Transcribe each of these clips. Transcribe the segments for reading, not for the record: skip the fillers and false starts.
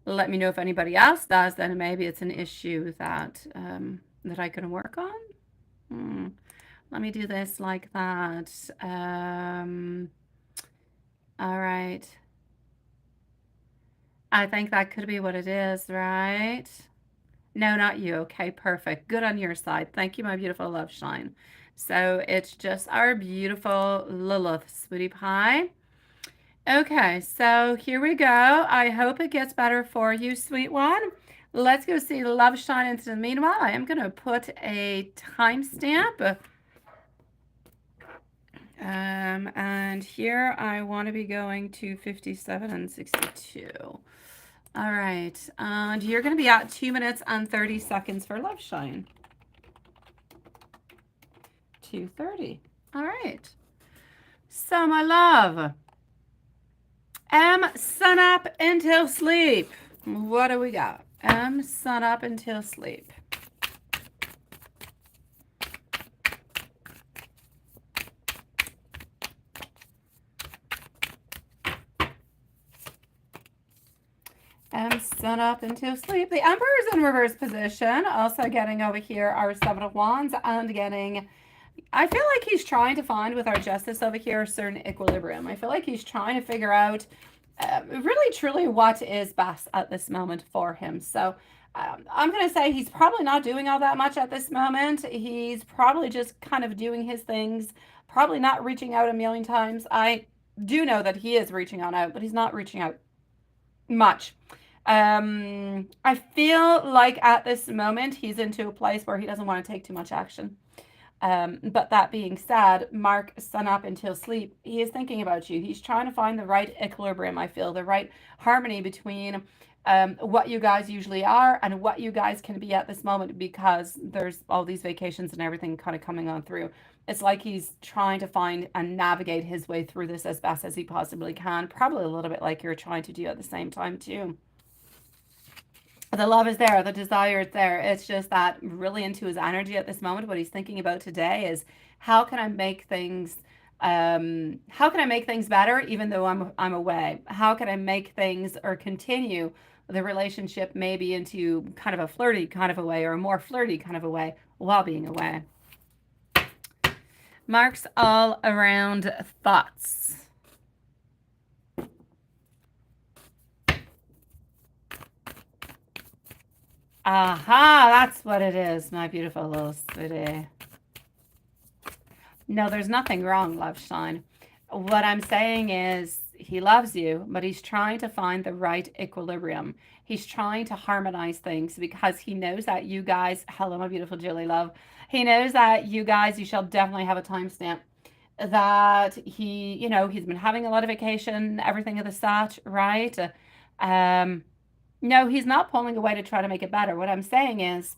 Let me know if anybody else does, then maybe it's an issue that that I can work on. Hmm. Let me do this like that. All right. I think that could be what it is, right? No, not you. Okay, perfect. Good on your side. Thank you, my beautiful love shine. So it's just our beautiful Lilith, sweetie pie. Okay, so here we go. I hope it gets better for you, sweet one. Let's go see love shine into the meanwhile. I am going to put a timestamp. And here I want to be going to 57 and 62. All right, and you're going to be at 2 minutes and 30 seconds for love shine. 2:30. All right. So, my love, sun up until sleep. What do we got? Sun up until sleep. Sun up until sleep. The Emperor's in reverse position. Also getting over here our Seven of Wands and getting, I feel like he's trying to find with our Justice over here a certain equilibrium. I feel like he's trying to figure out really truly what is best at this moment for him. So I'm going to say he's probably not doing all that much at this moment. He's probably just kind of doing his things, probably not reaching out a million times. I do know that he is reaching on out, but he's not reaching out much. I feel like at this moment he's into a place where he doesn't want to take too much action. But that being said, Mark, sun up until sleep, he is thinking about you. He's trying to find the right equilibrium, I feel, the right harmony between what you guys usually are and what you guys can be at this moment, because there's all these vacations and everything kind of coming on through. It's like he's trying to find and navigate his way through this as best as he possibly can. Probably a little bit like you're trying to do at the same time, too. The love is there, the desire is there. It's just that really into his energy at this moment. What he's thinking about today is how can I make things how can I make things better even though I'm away? How can I make things or continue the relationship maybe into kind of a flirty kind of a way or a more flirty kind of a way while being away? Mark's all around thoughts. Aha, that's what it is, my beautiful little sweetie. No, there's nothing wrong, love shine. What I'm saying is he loves you, but he's trying to find the right equilibrium. He's trying to harmonize things because he knows that you guys, hello, my beautiful Julie love. He knows that you guys, you shall definitely have a timestamp. That he, he's been having a lot of vacation, everything of the such, right? Um, no, he's not pulling away to try to make it better. What I'm saying is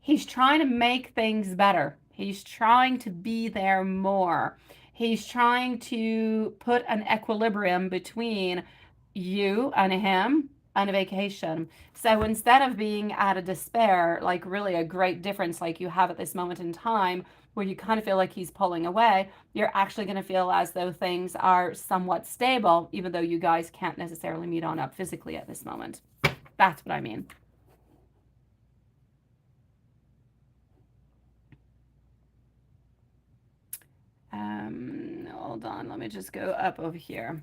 he's trying to make things better. He's trying to be there more. He's trying to put an equilibrium between you and him on a vacation. So instead of being at a despair, like really a great difference like you have at this moment in time, where you kind of feel like he's pulling away, you're actually going to feel as though things are somewhat stable, even though you guys can't necessarily meet on up physically at this moment. That's what I mean. Hold on, let me just go up over here.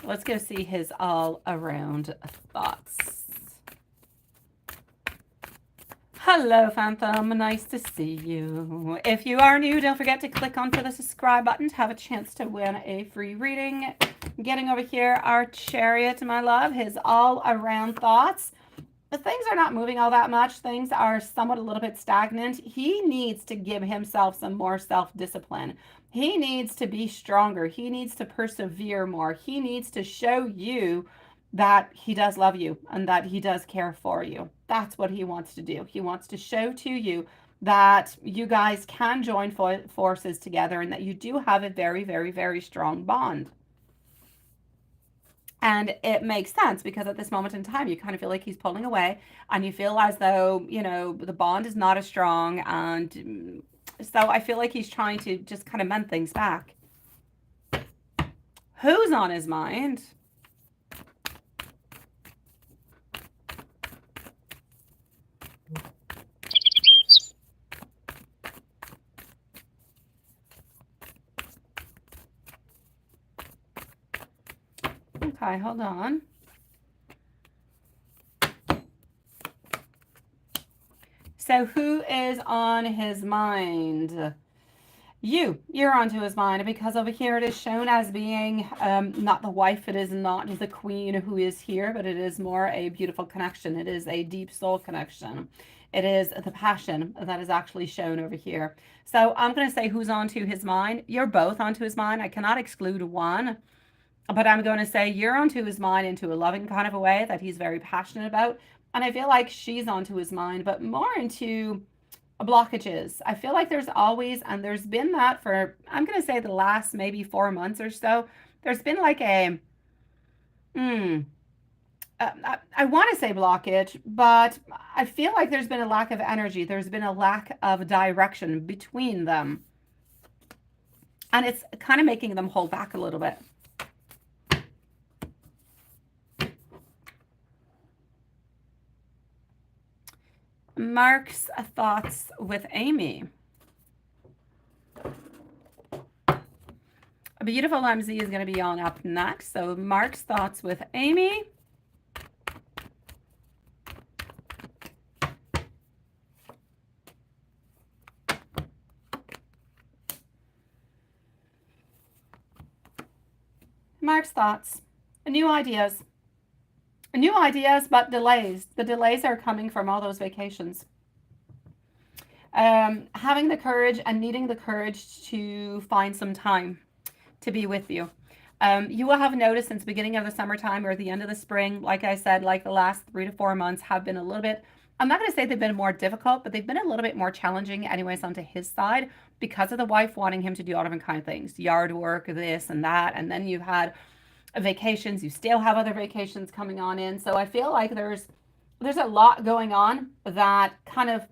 Let's go see his all around thoughts. Hello, Phantom. Nice to see you. If you are new, don't forget to click onto the subscribe button to have a chance to win a free reading. Getting over here, our Chariot, my love, his all around thoughts. Things are not moving all that much. Things are somewhat a little bit stagnant. He needs to give himself some more self-discipline. He needs to be stronger. He needs to persevere more. He needs to show you that he does love you and that he does care for you. That's what he wants to do. He wants to show to you that you guys can join forces together and that you do have a very, very, very strong bond. And it makes sense because at this moment in time, you kind of feel like he's pulling away and you feel as though, the bond is not as strong. And so I feel like he's trying to just kind of mend things back. Who's on his mind? Okay, hold on. So who is on his mind? You're onto his mind, because over here it is shown as being not the wife. It is not the queen who is here, but it is more a beautiful connection. It is a deep soul connection. It is the passion that is actually shown over here. So I'm going to say who's onto his mind. You're both onto his mind. I cannot exclude one, but I'm going to say you're onto his mind into a loving kind of a way that he's very passionate about. And I feel like she's onto his mind, but more into blockages. I feel like there's always, and there's been that for, I'm going to say the last maybe 4 months or so, there's been like a, I want to say blockage, but I feel like there's been a lack of energy. There's been a lack of direction between them. And it's kind of making them hold back a little bit. Mark's thoughts with Amy. A beautiful MZ is going to be on up next. So Mark's thoughts with Amy. Mark's thoughts. New ideas. New ideas, but delays. The delays are coming from all those vacations. Having the courage and needing the courage to find some time to be with you. You will have noticed since the beginning of the summertime or the end of the spring, like I said, like the last 3 to 4 months have been a little bit, I'm not going to say they've been more difficult, but they've been a little bit more challenging anyways onto his side because of the wife wanting him to do all different kind of things, yard work, this and that. And then you've had vacations, you still have other vacations coming on in. So I feel like there's a lot going on that kind of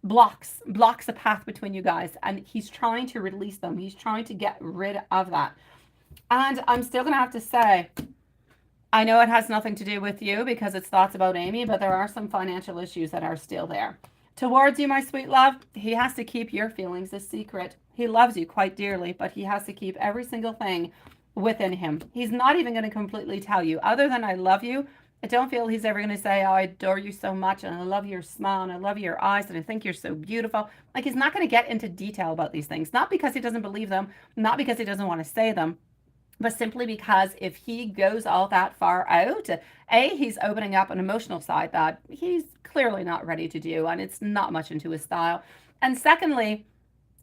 blocks a path between you guys, and he's trying to release them. He's trying to get rid of that. And I'm still gonna have to say, I know it has nothing to do with you because it's thoughts about Amy, but there are some financial issues that are still there towards you, my sweet love. He has to keep your feelings a secret. He loves you quite dearly, but he has to keep every single thing within him. He's not even going to completely tell you, other than I love you. I don't feel he's ever going to say, oh, I adore you so much, and I love your smile, and I love your eyes, and I think you're so beautiful. Like, he's not going to get into detail about these things, not because he doesn't believe them, not because he doesn't want to say them, but simply because if he goes all that far out, he's opening up an emotional side that he's clearly not ready to do, and it's not much into his style. And secondly,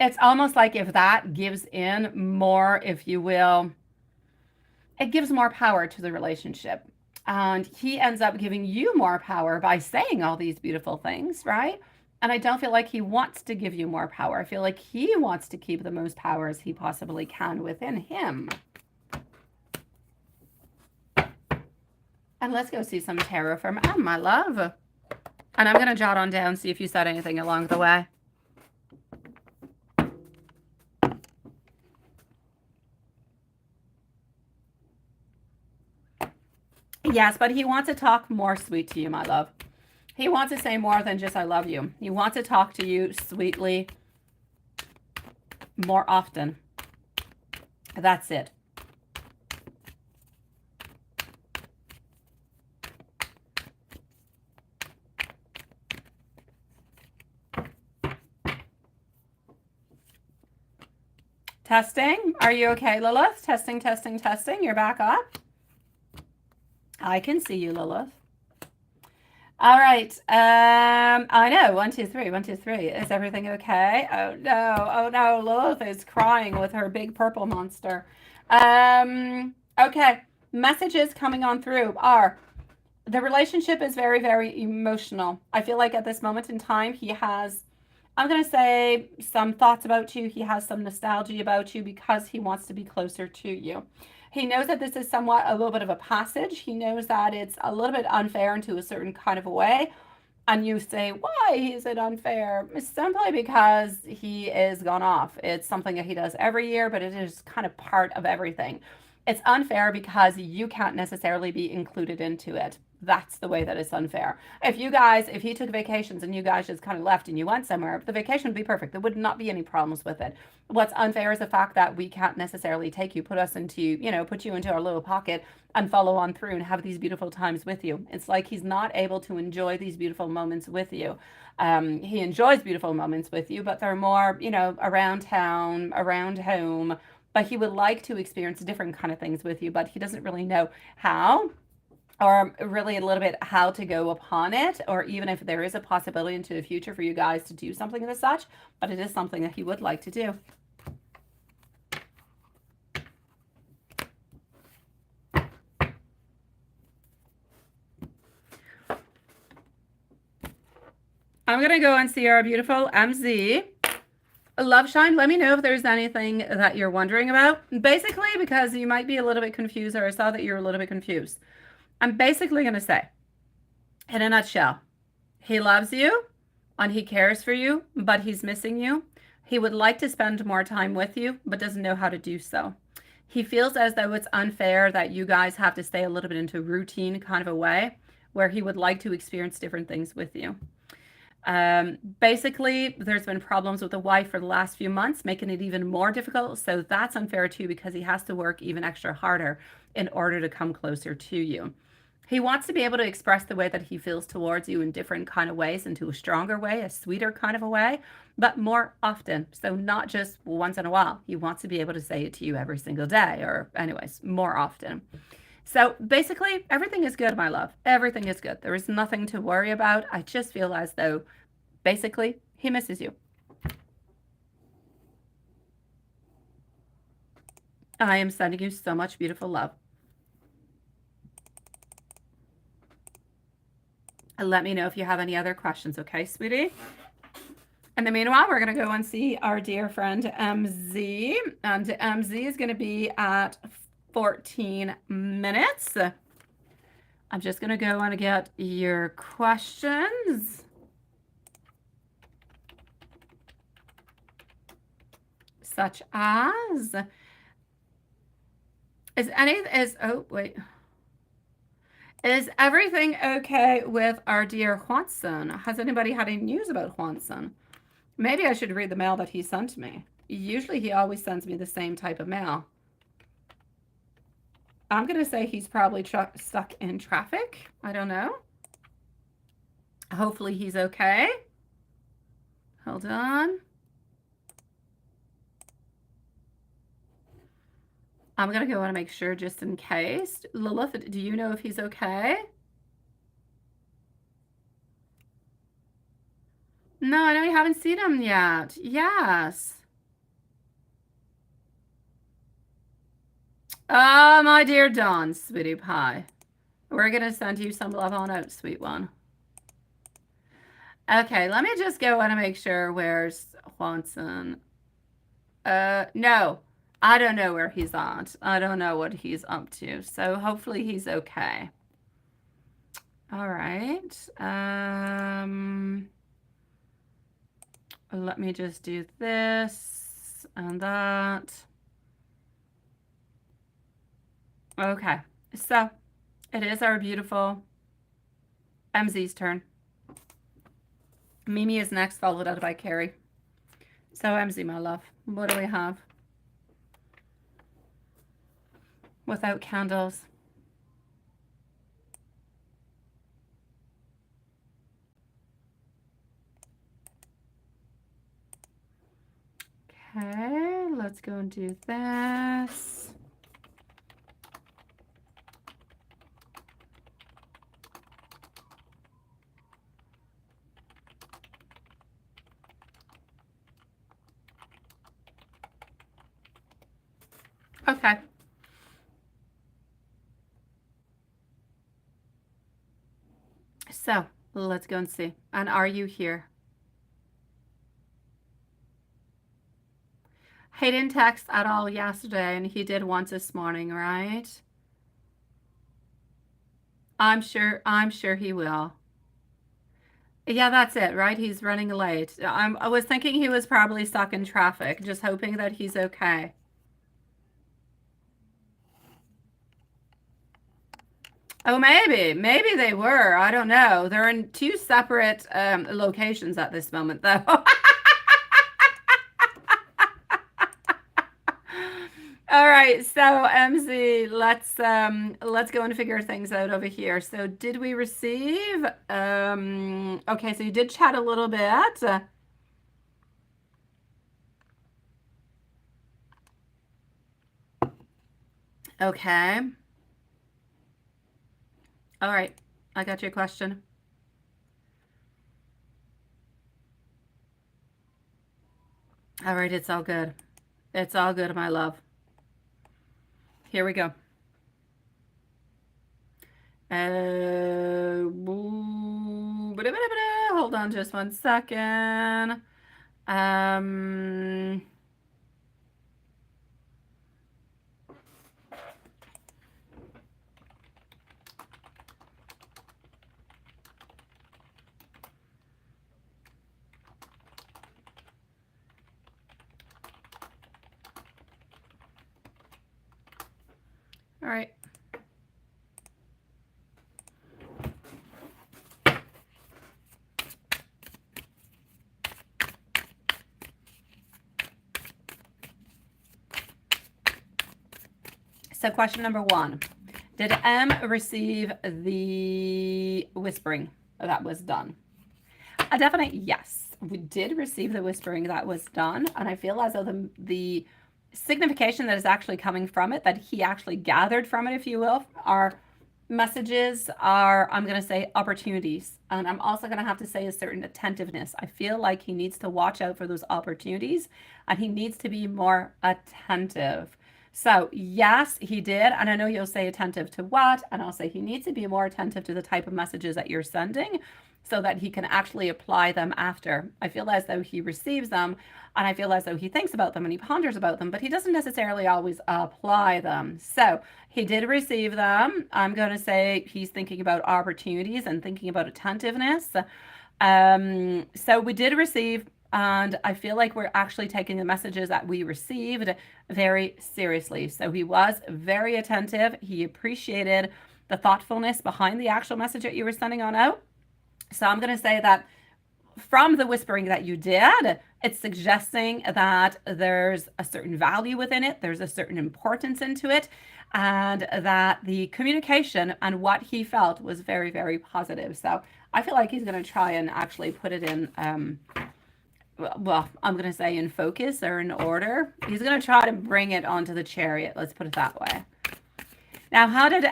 it's almost like if that gives in more, if you will, it gives more power to the relationship. And he ends up giving you more power by saying all these beautiful things, right? And I don't feel like he wants to give you more power. I feel like he wants to keep the most power as he possibly can within him. And let's go see some tarot from M, my love. And I'm going to jot on down, see if you said anything along the way. Yes, but he wants to talk more sweet to you, my love. He wants to say more than just I love you. He wants to talk to you sweetly more often. That's it. Testing. Are you okay, Lilith? Testing, testing, testing. You're back up. I can see you, Lilith. All right. I know. 1, 2, 3. 1, 2, 3. Is everything okay? Oh no. Oh no. Lilith is crying with her big purple monster. Okay. Messages coming on through are the relationship is very, very emotional. I feel like at this moment in time, he has, I'm going to say, some thoughts about you. He has some nostalgia about you because he wants to be closer to you. He knows that this is somewhat a little bit of a passage. He knows that it's a little bit unfair into a certain kind of a way. And you say, why is it unfair? It's simply because he is gone off. It's something that he does every year, but it is kind of part of everything. It's unfair because you can't necessarily be included into it. That's the way that it's unfair. If he took vacations and you guys just kind of left and you went somewhere, the vacation would be perfect. There would not be any problems with it. What's unfair is the fact that we can't necessarily take you, put you into our little pocket and follow on through and have these beautiful times with you. It's like he's not able to enjoy these beautiful moments with you. He enjoys beautiful moments with you, but they're more, around town, around home. But he would like to experience different kind of things with you, but he doesn't really know how, or really a little bit how to go upon it, or even if there is a possibility into the future for you guys to do something as such, but it is something that he would like to do. I'm going to go and see our beautiful MZ. Love Shine, let me know if there's anything that you're wondering about. Basically, because you might be a little bit confused, or I saw that you're a little bit confused. I'm basically going to say, in a nutshell, he loves you and he cares for you, but he's missing you. He would like to spend more time with you, but doesn't know how to do so. He feels as though it's unfair that you guys have to stay a little bit into routine kind of a way, where he would like to experience different things with you. Basically, there's been problems with the wife for the last few months, making it even more difficult. So that's unfair too, because he has to work even extra harder in order to come closer to you. He wants to be able to express the way that he feels towards you in different kind of ways, into a stronger way, a sweeter kind of a way, but more often. So not just once in a while. He wants to be able to say it to you every single day, or anyways, more often. So basically, everything is good, my love. Everything is good. There is nothing to worry about. I just feel as though, basically, he misses you. I am sending you so much beautiful love. And let me know if you have any other questions, okay, sweetie? In the meanwhile, we're going to go and see our dear friend MZ. And MZ is going to be at 14 minutes. I'm just going to go and get your questions. Such as, is everything okay with our dear Juanson? Has anybody had any news about Juanson? Maybe I should read the mail that he sent me. Usually he always sends me the same type of mail. I'm going to say he's probably stuck in traffic. I don't know. Hopefully he's okay. Hold on. I'm going to go and make sure just in case. Lilith, do you know if he's okay? No, I know you haven't seen him yet. Yes. Oh, my dear Dawn, sweetie pie. We're going to send you some love on out, sweet one. Okay, let me just go and make sure. Where's Juanson? No, I don't know where he's at. I don't know what he's up to. So hopefully he's okay. All right. Let me just do this and that. Okay, so it is our beautiful MZ's turn. Mimi is next, followed out by Carrie. So MZ, my love, what do we have? Without candles. Okay, let's go and do this. Okay. So let's go and see. And are you here? He didn't text at all yesterday, and he did once this morning, right? I'm sure he will. Yeah, that's it, right? He's running late. I was thinking he was probably stuck in traffic, just hoping that he's okay. Oh, maybe they were. I don't know. They're in two separate locations at this moment, though. All right, so MZ, let's go and figure things out over here. So did we receive okay, so you did chat a little bit. Okay. All right. I got your question. All right, it's all good. It's all good, my love. Here we go. Hold on just one second. Um, all right. So question number one, did M receive the whispering that was done? A definite yes. We did receive the whispering that was done, and I feel as though the signification that is actually coming from it, that he actually gathered from it, if you will, are messages, are, I'm going to say, opportunities. And I'm also going to have to say a certain attentiveness. I feel like he needs to watch out for those opportunities, and he needs to be more attentive. So yes, he did. And I know you'll say attentive to what? And I'll say he needs to be more attentive to the type of messages that you're sending so that he can actually apply them after. I feel as though he receives them, and I feel as though he thinks about them and he ponders about them, but he doesn't necessarily always apply them. So he did receive them. I'm going to say he's thinking about opportunities and thinking about attentiveness. So we did receive, and I feel like we're actually taking the messages that we received very seriously. So he was very attentive. He appreciated the thoughtfulness behind the actual message that you were sending on out. So I'm going to say that from the whispering that you did, it's suggesting that there's a certain value within it, there's a certain importance into it, and that the communication and what he felt was very, very positive. So I feel like he's going to try and actually put it in, well, I'm going to say in focus or in order. He's going to try to bring it onto the chariot. Let's put it that way. Now, how did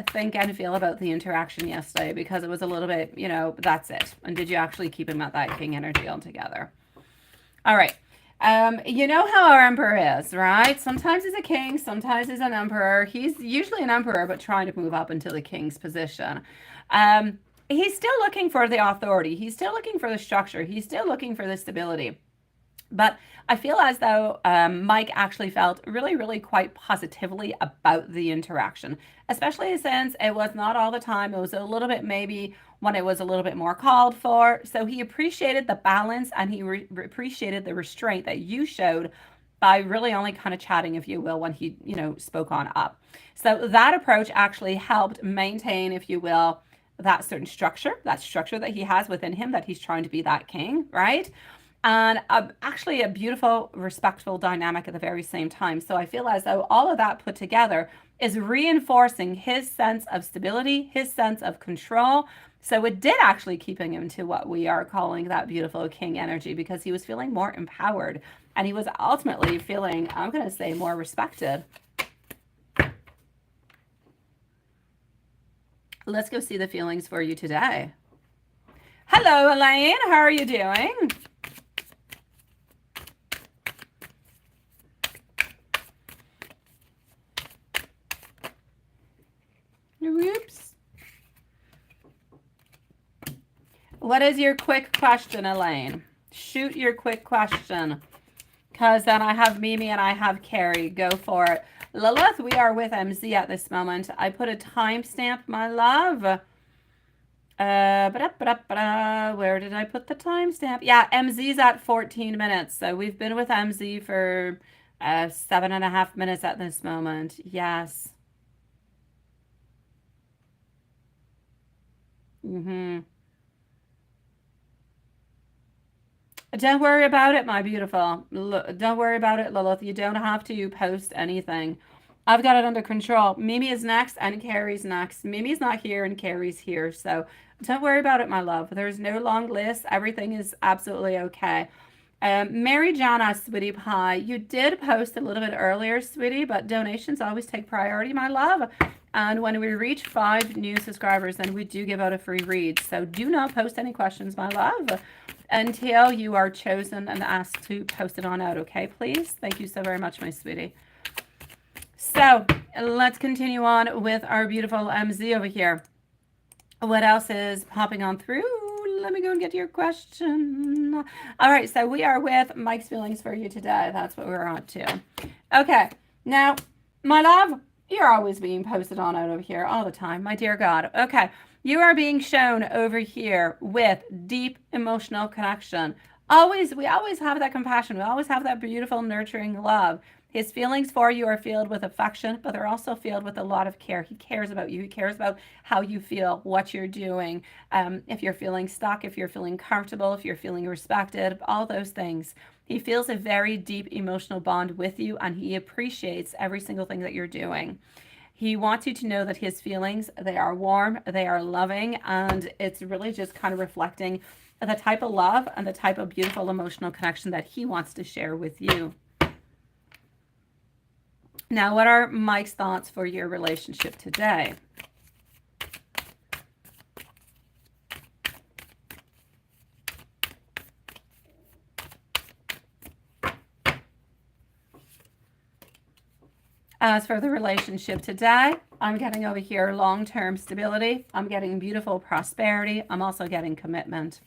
think and feel about the interaction yesterday? Because it was a little bit, that's it. And did you actually keep him at that king energy altogether? All right. You know how our emperor is, right? Sometimes he's a king, sometimes he's an emperor. He's usually an emperor, but trying to move up into the king's position. He's still looking for the authority. He's still looking for the structure. He's still looking for the stability. But I feel as though Mike actually felt really, really quite positively about the interaction, especially since it was not all the time. It was a little bit maybe when it was a little bit more called for. So he appreciated the balance, and he appreciated the restraint that you showed by really only kind of chatting, if you will, when he, spoke on up. So that approach actually helped maintain, if you will, that certain structure, that he has within him, that he's trying to be that king, right? And actually a beautiful, respectful dynamic at the very same time. So I feel as though all of that put together is reinforcing his sense of stability, his sense of control. So it did actually keeping him to what we are calling that beautiful king energy, because he was feeling more empowered, and he was ultimately feeling, I'm going to say, more respected. Let's go see the feelings for you today. Hello, Elaine. How are you doing? Whoops. What is your quick question, Elaine? Shoot your quick question. Because then I have Mimi and I have Carrie. Go for it. Lilith, we are with MZ at this moment. I put a timestamp, my love. Where did I put the timestamp? Yeah, MZ's at 14 minutes. So we've been with MZ for 7.5 minutes at this moment. Yes. Mm-hmm. Don't worry about it, my beautiful. Don't worry about it, Lilith. You don't have to post anything. I've got it under control. Mimi is next and Carrie's next. Mimi's not here and Carrie's here. So don't worry about it, my love. There's no long list. Everything is absolutely okay. Mary Jana, sweetie pie, you did post a little bit earlier, sweetie, but donations always take priority, my love. And when we reach 5 new subscribers, then we do give out a free read. So do not post any questions, my love, until you are chosen and asked to post it on out, okay, please? Thank you so very much, my sweetie. So let's continue on with our beautiful MZ over here. What else is popping on through? Let me go and get your question. All right, so we are with Mike's feelings for you today. That's what we're on to. Okay, now, my love, you're always being posted on out over here all the time, my dear God. Okay, you are being shown over here with deep emotional connection. We always have that compassion. We always have that beautiful, nurturing love. His feelings for you are filled with affection, but they're also filled with a lot of care. He cares about you. He cares about how you feel, what you're doing, if you're feeling stuck, if you're feeling comfortable, if you're feeling respected, all those things. He feels a very deep emotional bond with you, and he appreciates every single thing that you're doing. He wants you to know that his feelings, they are warm, they are loving, and it's really just kind of reflecting the type of love and the type of beautiful emotional connection that he wants to share with you. Now, what are Mike's thoughts for your relationship today? As for the relationship today, I'm getting over here long-term stability. I'm getting beautiful prosperity. I'm also getting commitment.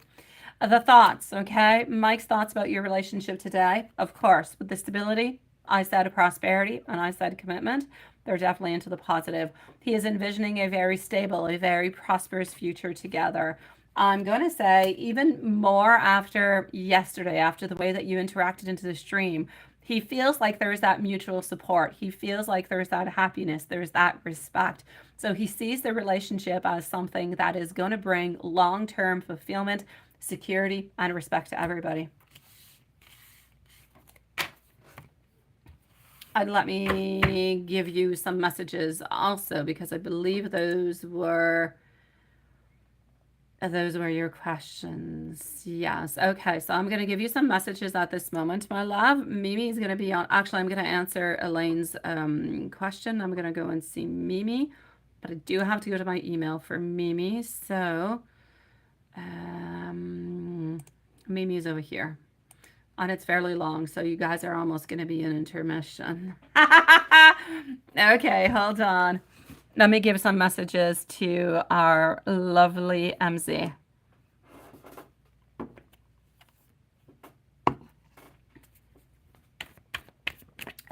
The thoughts, okay? Mike's thoughts about your relationship today, of course, with the stability, I said prosperity and I said commitment. They're definitely into the positive. He is envisioning a very stable, a very prosperous future together. I'm going to say even more after yesterday, after the way that you interacted into the stream. He feels like there's that mutual support. He feels like there's that happiness, there's that respect. So he sees the relationship as something that is going to bring long-term fulfillment, security, and respect to everybody. And let me give you some messages also, because I believe those were your questions. Yes. Okay. So I'm going to give you some messages at this moment, my love. Mimi is going to be on. Actually, I'm going to answer Elaine's question. I'm going to go and see Mimi, but I do have to go to my email for Mimi. So Mimi is over here. And it's fairly long, so you guys are almost going to be in intermission. Okay, hold on. Let me give some messages to our lovely MZ.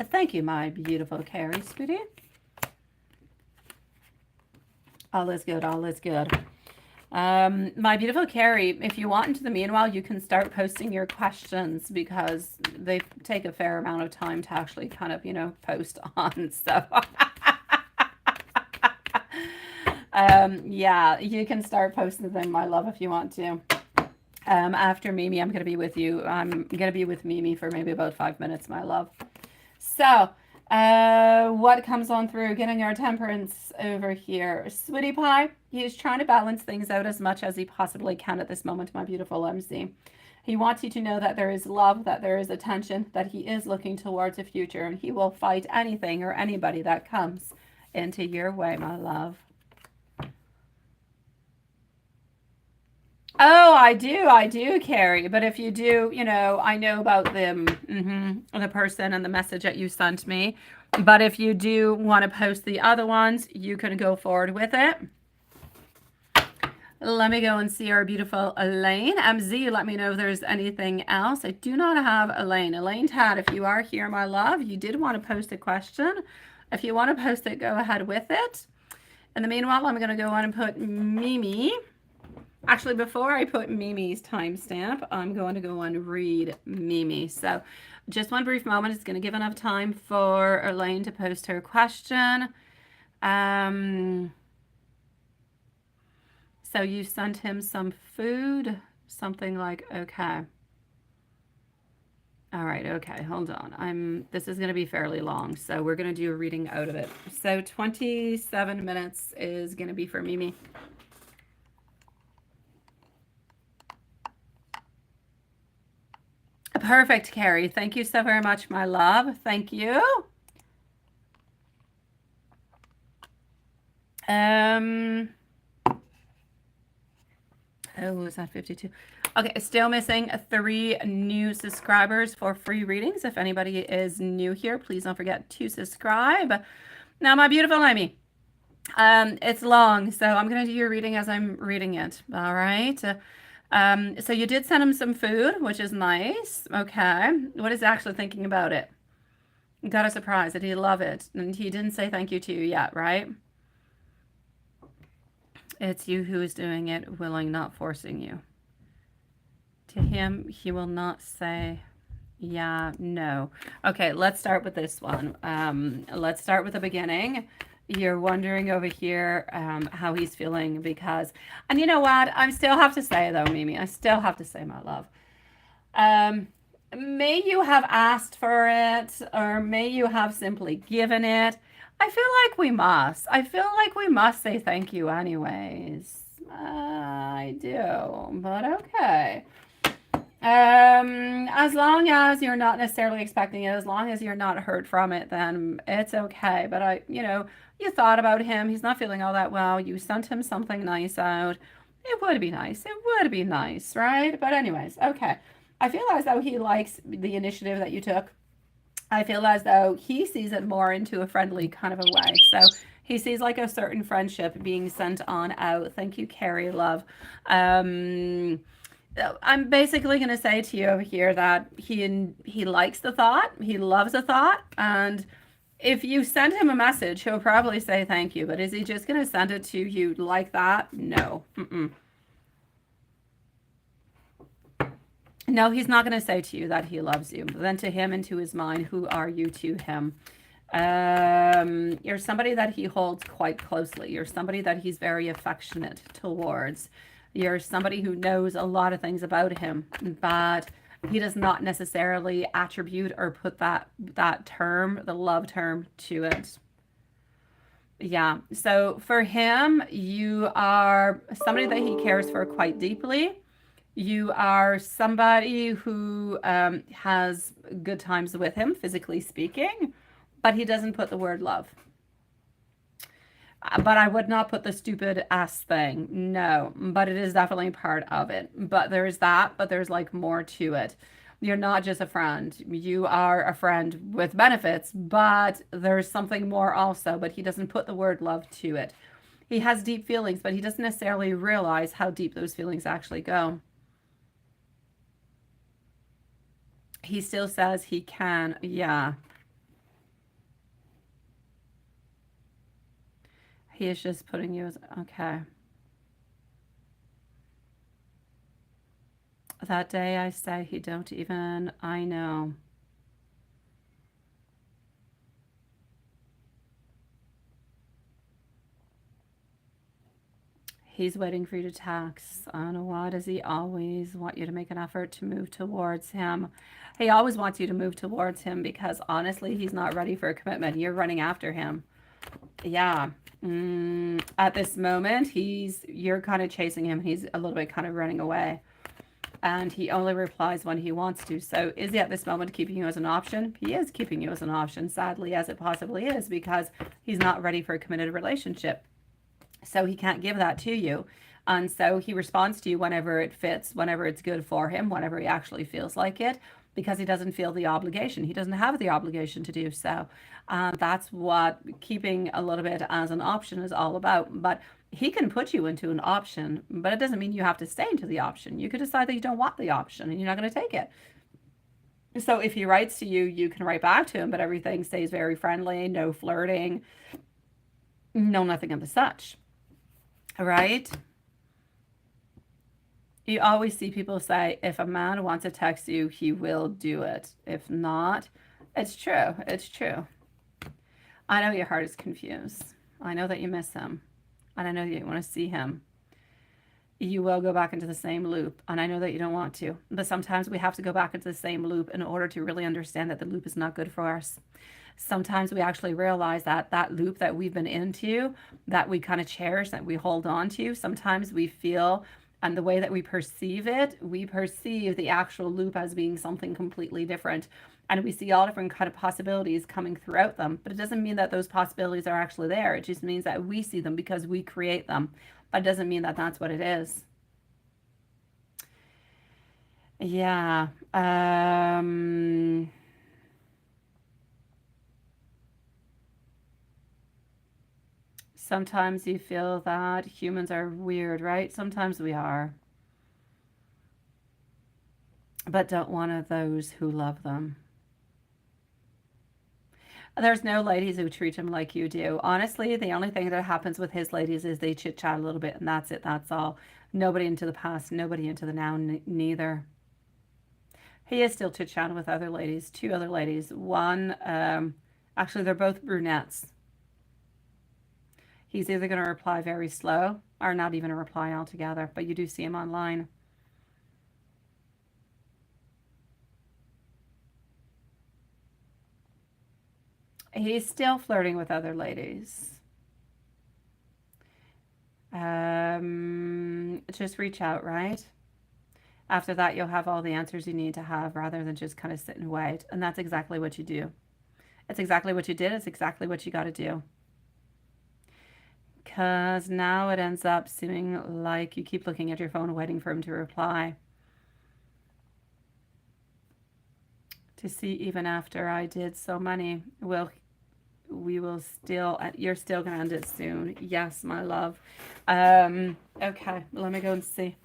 Thank you, my beautiful Carrie, sweetie. All is good, all is good. My beautiful Carrie, if you want into the meanwhile, you can start posting your questions, because they take a fair amount of time to actually kind of, post on. So, yeah, you can start posting them, my love, if you want to. After Mimi, I'm going to be with you. I'm going to be with Mimi for maybe about 5 minutes, my love. So, what comes on through? Getting our temperance over here. Sweetie pie, he's trying to balance things out as much as he possibly can at this moment, my beautiful MC. He wants you to know that there is love, that there is attention, that he is looking towards a future, and he will fight anything or anybody that comes into your way, my love. Oh, I do, Carrie. But if you do, I know about the person and the message that you sent me. But if you do want to post the other ones, you can go forward with it. Let me go and see our beautiful Elaine. MZ, let me know if there's anything else. I do not have Elaine. Elaine Tad, if you are here, my love, you did want to post a question. If you want to post it, go ahead with it. In the meanwhile, I'm going to go on and put Mimi. Actually, before I put Mimi's timestamp, I'm going to go and read Mimi. So just one brief moment. It's going to give enough time for Elaine to post her question. So you sent him some food, something like, okay. All right, okay, hold on. This is going to be fairly long, so we're going to do a reading out of it. So 27 minutes is going to be for Mimi. Perfect, Carrie. Thank you so very much, my love. Thank you. Oh, was that 52? Okay, still missing 3 new subscribers for free readings. If anybody is new here, please don't forget to subscribe. Now, my beautiful Amy, it's long, so I'm going to do your reading as I'm reading it. All right. So you did send him some food, which is nice. Okay. What is he actually thinking about it? Got a surprise. Did he love it? And he didn't say thank you to you yet, right? It's you who is doing it, willing, not forcing you. To him, he will not say, yeah, no. Okay, let's start with this one. Let's start with the beginning. You're wondering over here how he's feeling because, and you know what? I still have to say though, Mimi, I still have to say, my love. May you have asked for it, or may you have simply given it. I feel like we must. I feel like we must say thank you anyways. I do, but okay. As long as you're not necessarily expecting it, as long as you're not hurt from it, then it's okay. But you thought about him. He's not feeling all that well. You sent him something nice out. It would be nice. It would be nice, right? But anyways, okay. I feel as though he likes the initiative that you took. I feel as though he sees it more into a friendly kind of a way. So he sees like a certain friendship being sent on out. Thank you, Carrie, love. I'm basically going to say to you over here that he likes the thought. He loves the thought. And if you send him a message, he'll probably say thank you. But is he just going to send it to you like that? No. No, he's not going to say to you that he loves you. Then to him and to his mind, who are you to him? You're somebody that he holds quite closely. You're somebody that he's very affectionate towards. You're somebody who knows a lot of things about him, but he does not necessarily attribute or put that term, the love term, to it. Yeah. So for him, you are somebody that he cares for quite deeply. You are somebody who has good times with him, physically speaking, but he doesn't put the word love. But I would not put the stupid ass thing. No, but it is definitely part of it. But there's that, but there's like more to it. You're not just a friend. You are a friend with benefits, but there's something more also, but he doesn't put the word love to it. He has deep feelings, but he doesn't necessarily realize how deep those feelings actually go. He still says he can. Yeah. He is just putting you as, okay. That day I say he don't even, I know. He's waiting for you to text. I don't know, why does he always want you to make an effort to move towards him? He always wants you to move towards him because honestly, he's not ready for a commitment. You're running after him. Yeah. At this moment, you're kind of chasing him. He's a little bit kind of running away. And he only replies when he wants to. So is he at this moment keeping you as an option? He is keeping you as an option, sadly, as it possibly is, because he's not ready for a committed relationship. So he can't give that to you. And so he responds to you whenever it fits, whenever it's good for him, whenever he actually feels like it, because he doesn't feel the obligation. He doesn't have the obligation to do so. That's what keeping a little bit as an option is all about. But he can put you into an option, but it doesn't mean you have to stay into the option. You could decide that you don't want the option and you're not going to take it. So if he writes to you, you can write back to him, but everything stays very friendly, no flirting, no nothing of the such. Right? You always see people say, if a man wants to text you, he will do it. If not, it's true. It's true. I know your heart is confused. I know that you miss him. And I know that you want to see him. you will go back into the same loop. And I know that you don't want to, but sometimes we have to go back into the same loop in order to really understand that the loop is not good for us. Sometimes we actually realize that that loop that we've been into, that we kind of cherish, that we hold on to, sometimes we feel, and the way that we perceive it, we perceive the actual loop as being something completely different. And we see all different kind of possibilities coming throughout them. But it doesn't mean that those possibilities are actually there. It just means that we see them because we create them. But it doesn't mean that that's what it is. Yeah. Sometimes you feel that humans are weird, right? Sometimes we are. But don't want those who love them. There's no ladies who treat him like you do. Honestly, the only thing that happens with his ladies is they chit chat a little bit and that's it. That's all. Nobody into the past, nobody into the now, neither. He is still chit chatting with other ladies, two other ladies. One, actually, they're both brunettes. He's either going to reply very slow or not even a reply altogether, but you do see him online. He's still flirting with other ladies. Just reach out, right? After that, you'll have all the answers you need to have rather than just kind of sit and wait. And that's exactly what you do. It's exactly what you did. It's exactly what you got to do. Because now it ends up seeming like you keep looking at your phone waiting for him to reply. To see even after I did so many, we will still, you're still going to end it soon. Yes, my love. Okay, let me go and see.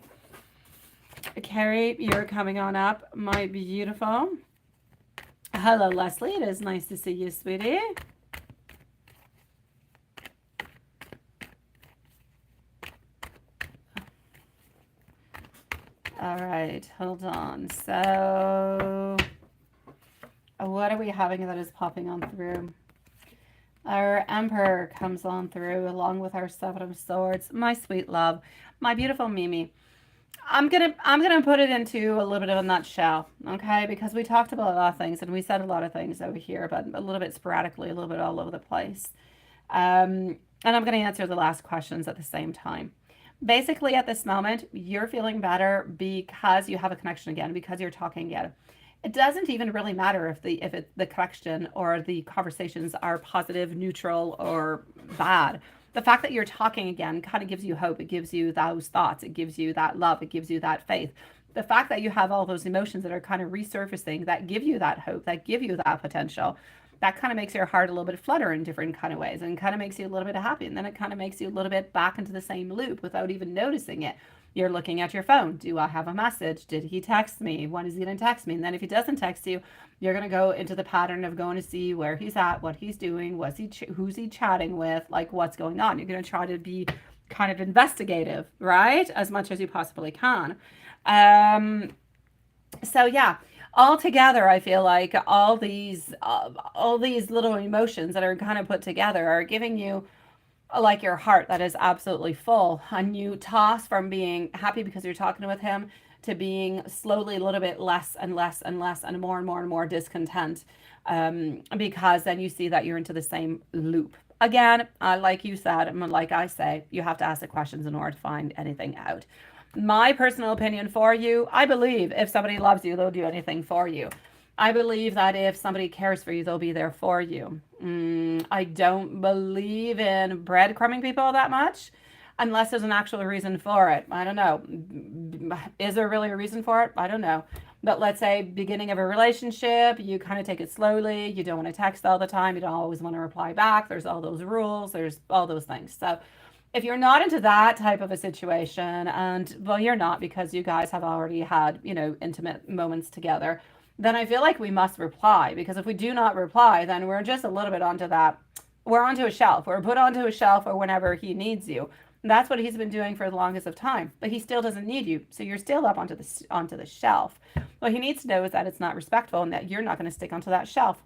Carrie, you're coming on up, my beautiful. Hello, Leslie. It is nice to see you, sweetie. All right, hold on. So, what are we having that is popping on through? Our Emperor comes on through along with our Seven of Swords. My sweet love, my beautiful Mimi. I'm gonna put it into a little bit of a nutshell, okay? Because we talked about a lot of things and we said a lot of things over here, but a little bit sporadically, a little bit all over the place. And I'm gonna answer the last questions at the same time. Basically, at this moment, you're feeling better because you have a connection again, because you're talking again. It doesn't even really matter if the connection or the conversations are positive, neutral, or bad. The fact that you're talking again kind of gives you hope. It gives you those thoughts. It gives you that love. It gives you that faith. The fact that you have all those emotions that are kind of resurfacing, that give you that hope, that give you that potential, that kind of makes your heart a little bit flutter in different kind of ways and kind of makes you a little bit happy. And then it kind of makes you a little bit back into the same loop without even noticing it. You're looking at your phone. Do I have a message? Did he text me? When is he going to text me? And then if he doesn't text you, you're going to go into the pattern of going to see where he's at, what he's doing, who's he chatting with, like what's going on. You're going to try to be kind of investigative, right? As much as you possibly can. So yeah, all together, I feel like all these little emotions that are kind of put together are giving you like your heart that is absolutely full, and you toss from being happy because you're talking with him to being slowly a little bit less and less and less and more and more and more discontent, because then you see that you're into the same loop again. Like you said, and like I say, you have to ask the questions in order to find anything out. My personal opinion for you, I believe if somebody loves you, they'll do anything for you. I believe that if somebody cares for you, they'll be there for you. I don't believe in breadcrumbing people that much unless there's an actual reason for it. I don't know. Is there really a reason for it? I don't know. But let's say beginning of a relationship, you kind of take it slowly. You don't want to text all the time. You don't always want to reply back. There's all those rules. There's all those things. So if you're not into that type of a situation, and well, you're not because you guys have already had, intimate moments together, then I feel like we must reply, because if we do not reply, then we're just a little bit onto that. We're onto a shelf. We're put onto a shelf or whenever he needs you. And that's what he's been doing for the longest of time. But he still doesn't need you. So you're still up onto the shelf. What he needs to know is that it's not respectful and that you're not going to stick onto that shelf.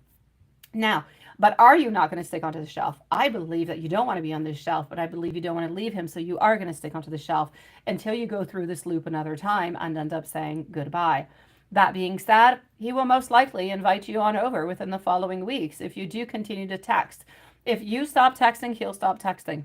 Now, but are you not going to stick onto the shelf? I believe that you don't want to be on this shelf, but I believe you don't want to leave him. So you are going to stick onto the shelf until you go through this loop another time and end up saying goodbye. That being said, he will most likely invite you on over within the following weeks if you do continue to text. If you stop texting, he'll stop texting.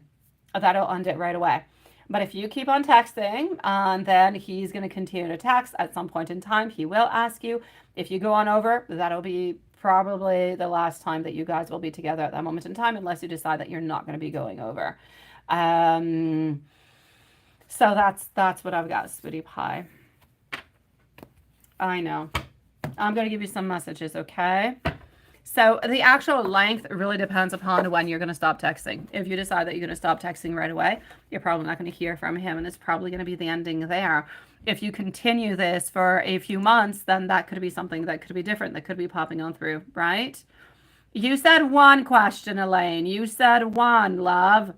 That'll end it right away. But if you keep on texting, and then he's going to continue to text at some point in time, he will ask you. If you go on over, that'll be probably the last time that you guys will be together at that moment in time, unless you decide that you're not going to be going over. So that's what I've got, sweetie pie. I know. I'm going to give you some messages, okay? So the actual length really depends upon when you're going to stop texting. If you decide that you're going to stop texting right away, you're probably not going to hear from him, and it's probably going to be the ending there. If you continue this for a few months, then that could be something that could be different, that could be popping on through, right? You said one question, Elaine. You said one, love.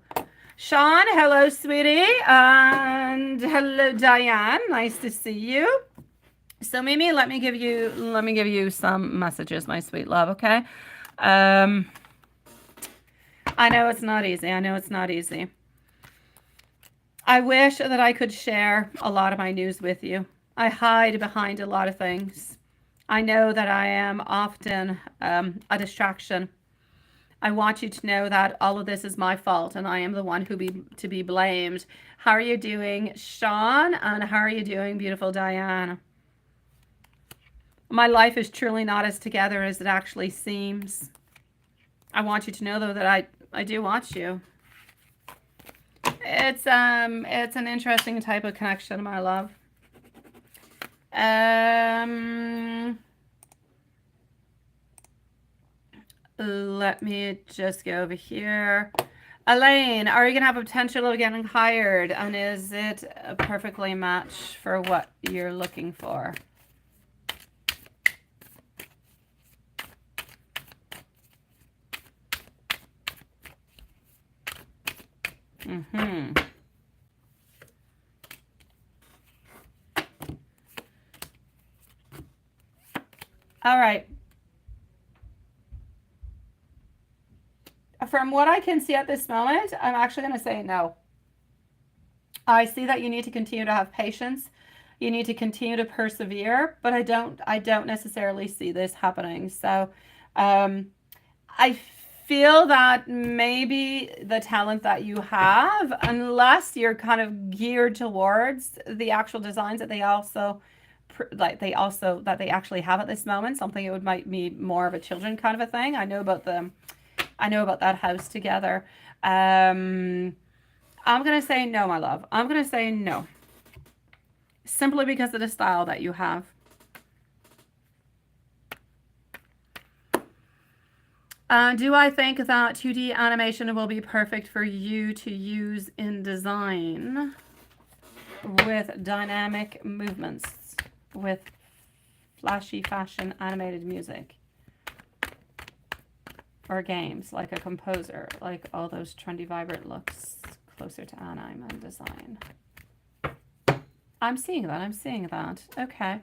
Sean, hello, sweetie. And hello, Diane. Nice to see you. So Mimi, let me give you some messages, my sweet love, okay? I know it's not easy. I know it's not easy. I wish that I could share a lot of my news with you. I hide behind a lot of things. I know that I am often a distraction. I want you to know that all of this is my fault and I am the one to be blamed. How are you doing, Sean? And how are you doing, beautiful Diane? My life is truly not as together as it actually seems. I want you to know, though, that I do want you. It's an interesting type of connection, my love. Let me just go over here. Elaine, are you going to have a potential of getting hired? And is it a perfectly match for what you're looking for? All right. From what I can see at this moment, I'm actually going to say no. I see that you need to continue to have patience. You need to continue to persevere, but I don't necessarily see this happening. So I feel that maybe the talent that you have, unless you're kind of geared towards the actual designs that they actually have at this moment, something it might be more of a children kind of a thing. I know about that house together. I'm gonna say no, my love. I'm gonna say no, simply because of the style that you have. Do I think that 2D animation will be perfect for you to use in design with dynamic movements, with flashy fashion animated music, or games like a composer, like all those trendy, vibrant looks closer to anime and design? I'm seeing that. Okay.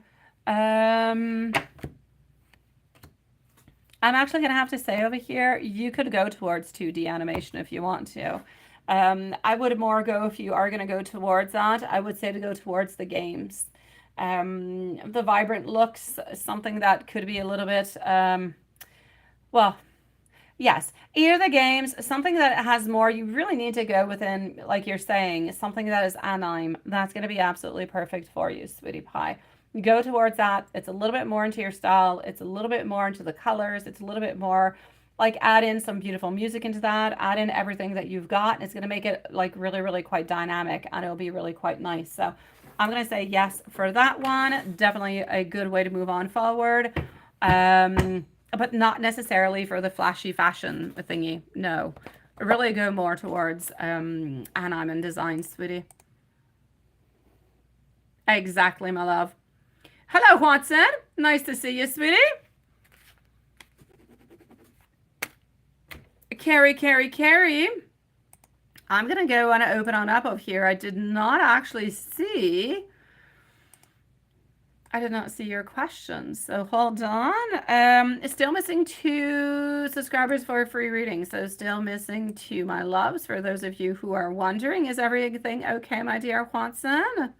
I'm actually going to have to say over here, you could go towards 2D animation if you want to. I would more go, if you are going to go towards that, I would say to go towards the games. The vibrant looks, something that could be a little bit, well, yes, either the games, something that has more, you really need to go within, like you're saying, something that is anime. That's going to be absolutely perfect for you, sweetie pie. Go towards that. It's a little bit more into your style. It's a little bit more into the colors. It's a little bit more like add in some beautiful music into that. Add in everything that you've got. It's going to make it like really, really quite dynamic, and it'll be really quite nice. So I'm going to say yes for that one. Definitely a good way to move on forward. But not necessarily for the flashy fashion thingy. No, really go more towards anime and design, sweetie. Exactly, my love. Hello, Watson. Nice to see you, sweetie. Carrie. I'm going to go and open on up over here. I did not actually see I did not see your questions, so hold on. Still missing 2 subscribers for a free reading, so still missing 2, my loves. For those of you who are wondering, is everything okay, my dear Watson?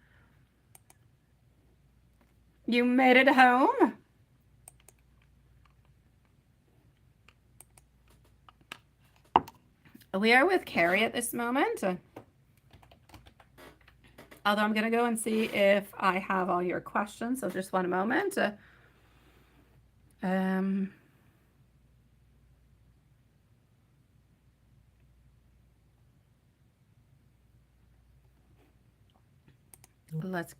You made it home? We are with Carrie at this moment. Although I'm going to go and see if I have all your questions. So just one moment. Let's,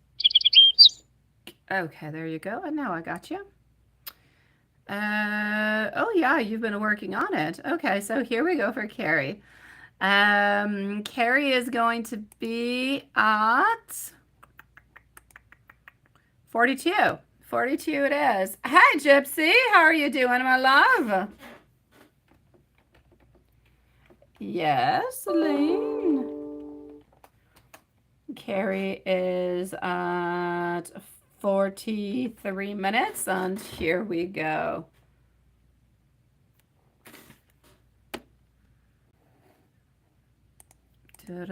okay, there you go. And now I got you. Oh yeah, you've been working on it. Okay, so here we go for Carrie. Carrie is going to be at 42. 42 it is. Hi, Gypsy. How are you doing, my love? Yes, Elaine. Carrie is at 43 minutes, and here we go. Gypsy,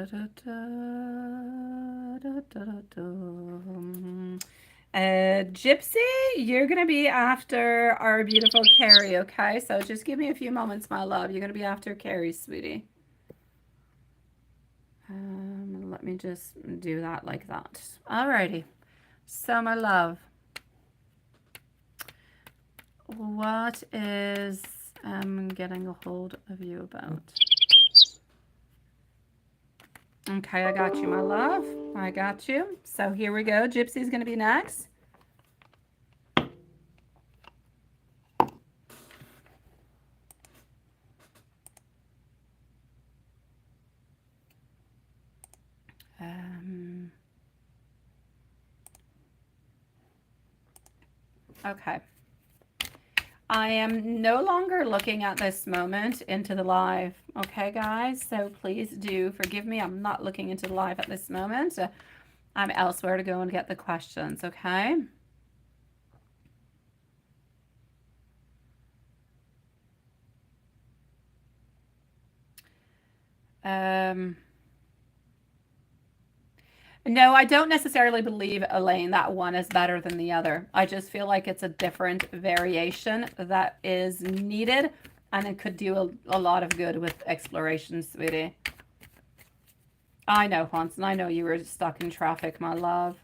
you're going to be after our beautiful Carrie, okay? So just give me a few moments, my love. You're going to be after Carrie, sweetie. Let me just do that like that. Alrighty. So, my love, what is getting a hold of you about? Okay, I got you, my love. I got you. So here we go. Gypsy's going to be next. Okay. I am no longer looking at this moment into the live. Okay, guys? So please do forgive me. I'm not looking into the live at this moment. I'm elsewhere to go and get the questions, okay? No, I don't necessarily believe, Elaine, that one is better than the other. I just feel like it's a different variation that is needed, and it could do a lot of good with exploration, sweetie. I know, Hanson. I know you were stuck in traffic, my love.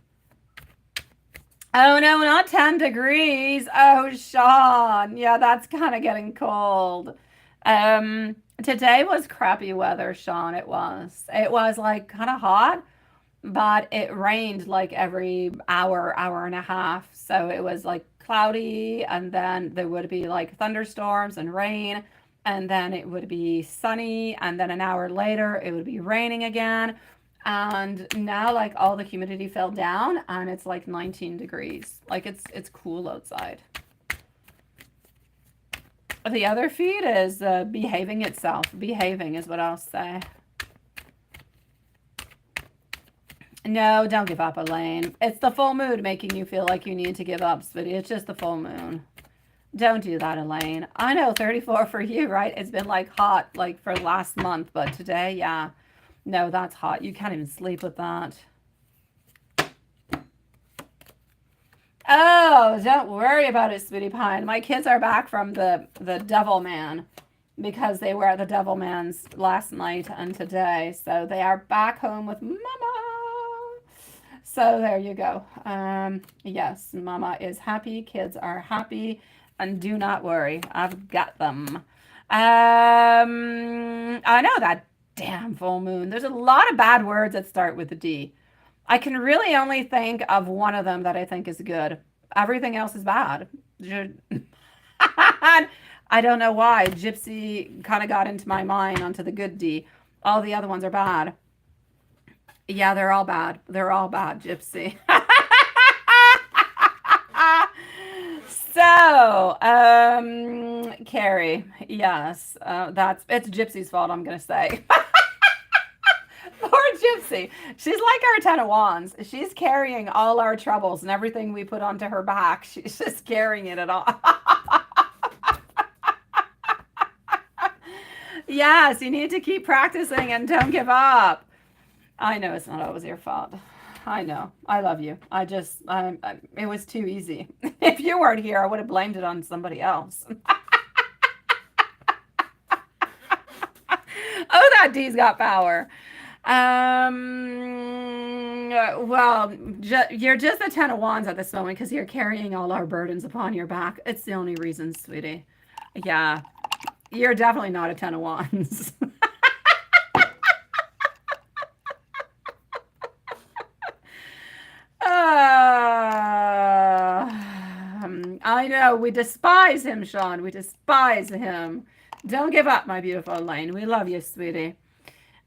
Oh, no, not 10 degrees. Oh, Sean. Yeah, that's kind of getting cold. Today was crappy weather, Sean. It was. It was like kind of hot, but it rained like every hour, hour and a half. So it was like cloudy, and then there would be like thunderstorms and rain, and then it would be sunny, and then an hour later it would be raining again. And now like all the humidity fell down, and it's like 19 degrees. Like it's cool outside. The other feed is behaving itself. Behaving is what I'll say. No, don't give up, Elaine. It's the full moon making you feel like you need to give up, sweetie. It's just the full moon. Don't do that, Elaine. I know 34 for you, right? It's been like hot like for last month, but today, yeah. No, that's hot. You can't even sleep with that. Oh, don't worry about it, sweetie pie. My kids are back from the Devil Man because they were at the Devil Man's last night and today. So they are back home with Mama. So there you go. Yes, Mama is happy. Kids are happy. And do not worry. I've got them. I know that damn full moon. There's a lot of bad words that start with a D. I can really only think of one of them that I think is good. Everything else is bad. I don't know why. Gypsy kind of got into my mind onto the good D. All the other ones are bad. Yeah, they're all bad. They're all bad, Gypsy. So, Carrie, yes, it's Gypsy's fault, I'm going to say. Poor Gypsy. She's like our Ten of Wands. She's carrying all our troubles and everything we put onto her back. She's just carrying it all. Yes, you need to keep practicing and don't give up. I know it's not always your fault. I know. I love you. It was too easy. If you weren't here, I would have blamed it on somebody else. Oh, that D's got power. Well, you're just a Ten of Wands at this moment because you're carrying all our burdens upon your back. It's the only reason, sweetie. Yeah, you're definitely not a Ten of Wands. I know, we despise him, Sean. We despise him. Don't give up, my beautiful Elaine. We love you, sweetie.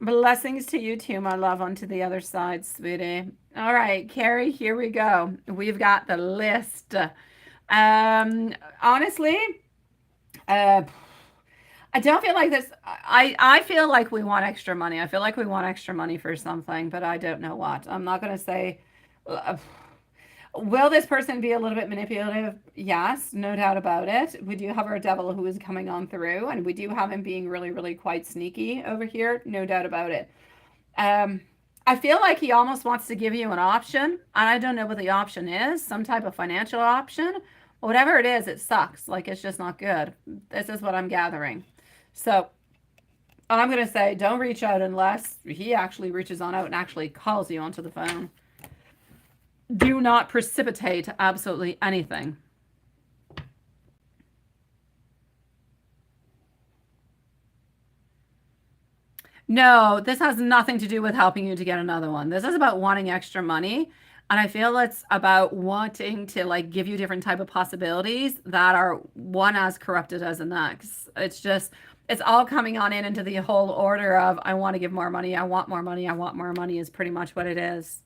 Blessings to you too, my love, onto the other side, sweetie. All right, Carrie, here we go. We've got the list. Honestly, I don't feel like this. I feel like we want extra money. I feel like we want extra money for something, but I don't know what. I'm not going to say. Will this person be a little bit manipulative? Yes, no doubt about it. We do have our devil who is coming on through, and we do have him being really, really quite sneaky over here. No doubt about it. I feel like he almost wants to give you an option, and I don't know what the option is. Some type of financial option. Whatever it is, it sucks. Like, it's just not good. This is what I'm gathering. So I'm going to say don't reach out unless he actually reaches on out and actually calls you onto the phone. Do not precipitate absolutely anything. No, this has nothing to do with helping you to get another one. This is about wanting extra money. And I feel it's about wanting to like give you different type of possibilities that are one as corrupted as the next. It's all coming on into the whole order of I want to give more money. I want more money. I want more money is pretty much what it is.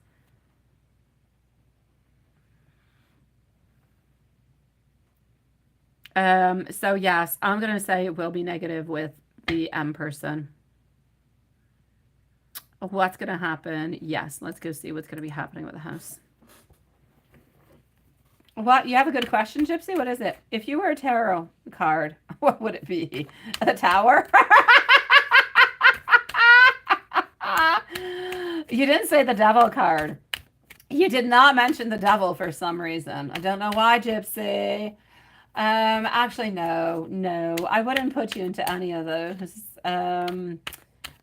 So yes, I'm going to say it will be negative with the M person. What's going to happen? Yes, let's go see what's going to be happening with the house. What? You have a good question, Gypsy? What is it? If you were a tarot card, what would it be? The Tower? You didn't say the Devil card. You did not mention the Devil for some reason. I don't know why, Gypsy. Actually, no, I wouldn't put you into any of those.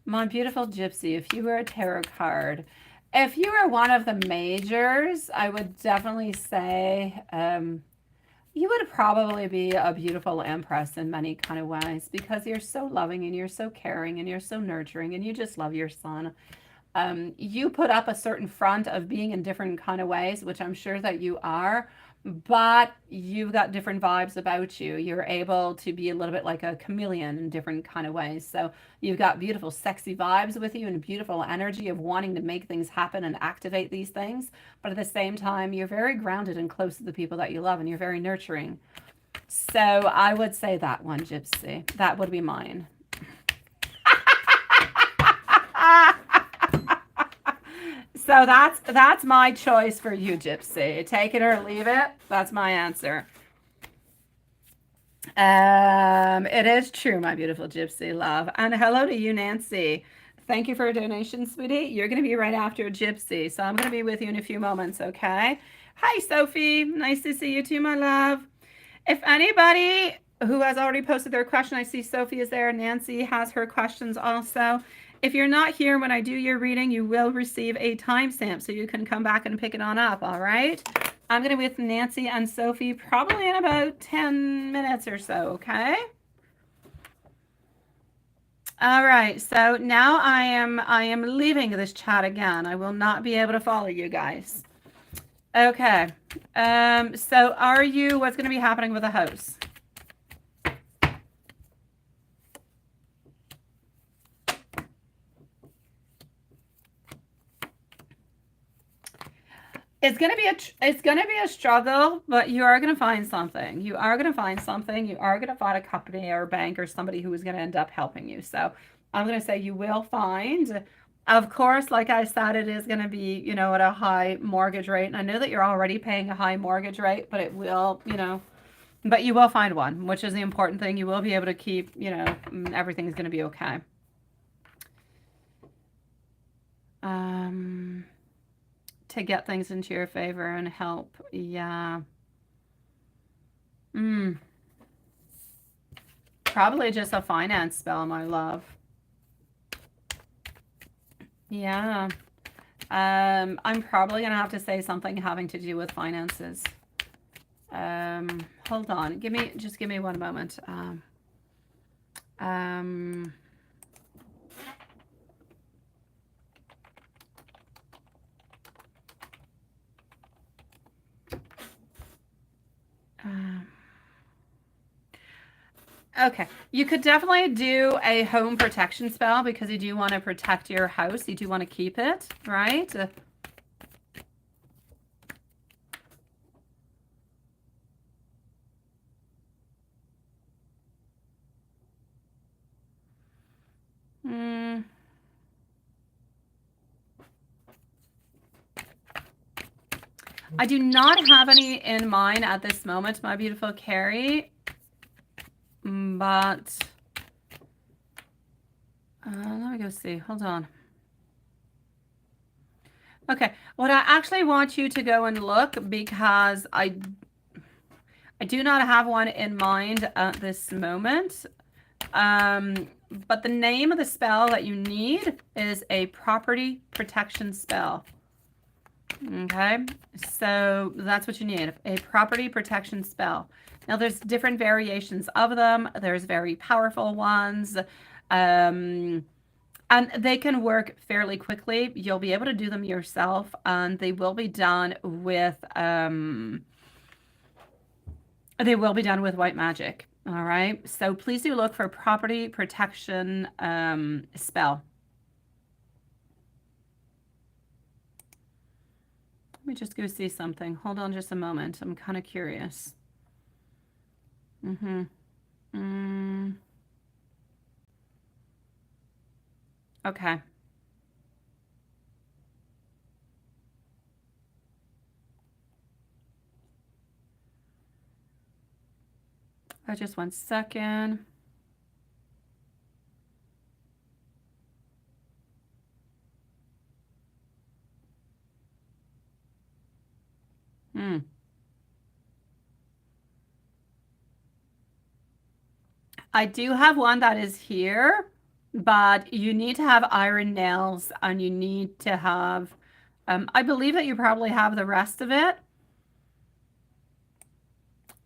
My beautiful Gypsy, if you were a tarot card, if you were one of the majors, I would definitely say, you would probably be a beautiful empress in many kind of ways because you're so loving and you're so caring and you're so nurturing and you just love your son. You put up a certain front of being in different kind of ways, which I'm sure that you are, but you've got different vibes about you. You're able to be a little bit like a chameleon in different kind of ways. So you've got beautiful, sexy vibes with you and beautiful energy of wanting to make things happen and activate these things. But at the same time, you're very grounded and close to the people that you love and you're very nurturing. So I would say that one, Gypsy. That would be mine. So that's my choice for you, Gypsy. Take it or leave it. That's my answer. It is true, my beautiful Gypsy love. And hello to you, Nancy. Thank you for a donation, sweetie. You're going to be right after Gypsy. So I'm going to be with you in a few moments, okay? Hi, Sophie. Nice to see you too, my love. If anybody who has already posted their question, I see Sophie is there. Nancy has her questions also. If you're not here when I do your reading, you will receive a timestamp so you can come back and pick it on up, all right? I'm going to be with Nancy and Sophie probably in about 10 minutes or so, okay? All right, so now I am leaving this chat again. I will not be able to follow you guys. Okay, so what's going to be happening with the house? It's gonna be a struggle, but you are gonna find something. You are gonna find something. You are gonna find a company or a bank or somebody who is gonna end up helping you. So I'm gonna say you will find Of course, like I said, it is going to be, you know, at a high mortgage rate. And I know that you're already paying a high mortgage rate, but it will, you know, but you will find one, which is the important thing. You will be able to keep, you know, everything's going to be okay. To get things into your favor and help. Yeah. Probably just a finance spell, my love. Yeah. I'm probably going to have to say something having to do with finances. Hold on. Just give me one moment. Okay, you could definitely do a home protection spell because you do want to protect your house. You do want to keep it, right? I do not have any in mind at this moment, my beautiful Carrie, but let me go see. Hold on. Okay, what I actually want you to go and look, because I do not have one in mind at this moment. But the name of the spell that you need is a property protection spell. Okay, so that's what you need, a property protection spell. Now there's different variations of them. There's very powerful ones. And they can work fairly quickly. You'll be able to do them yourself, and they will be done with white magic. All right, so please do look for property protection spell. Let me just go see something. Hold on just a moment. I'm kind of curious. Okay. Just 1 second. I do have one that is here, but you need to have iron nails, and you need to have, I believe that you probably have the rest of it.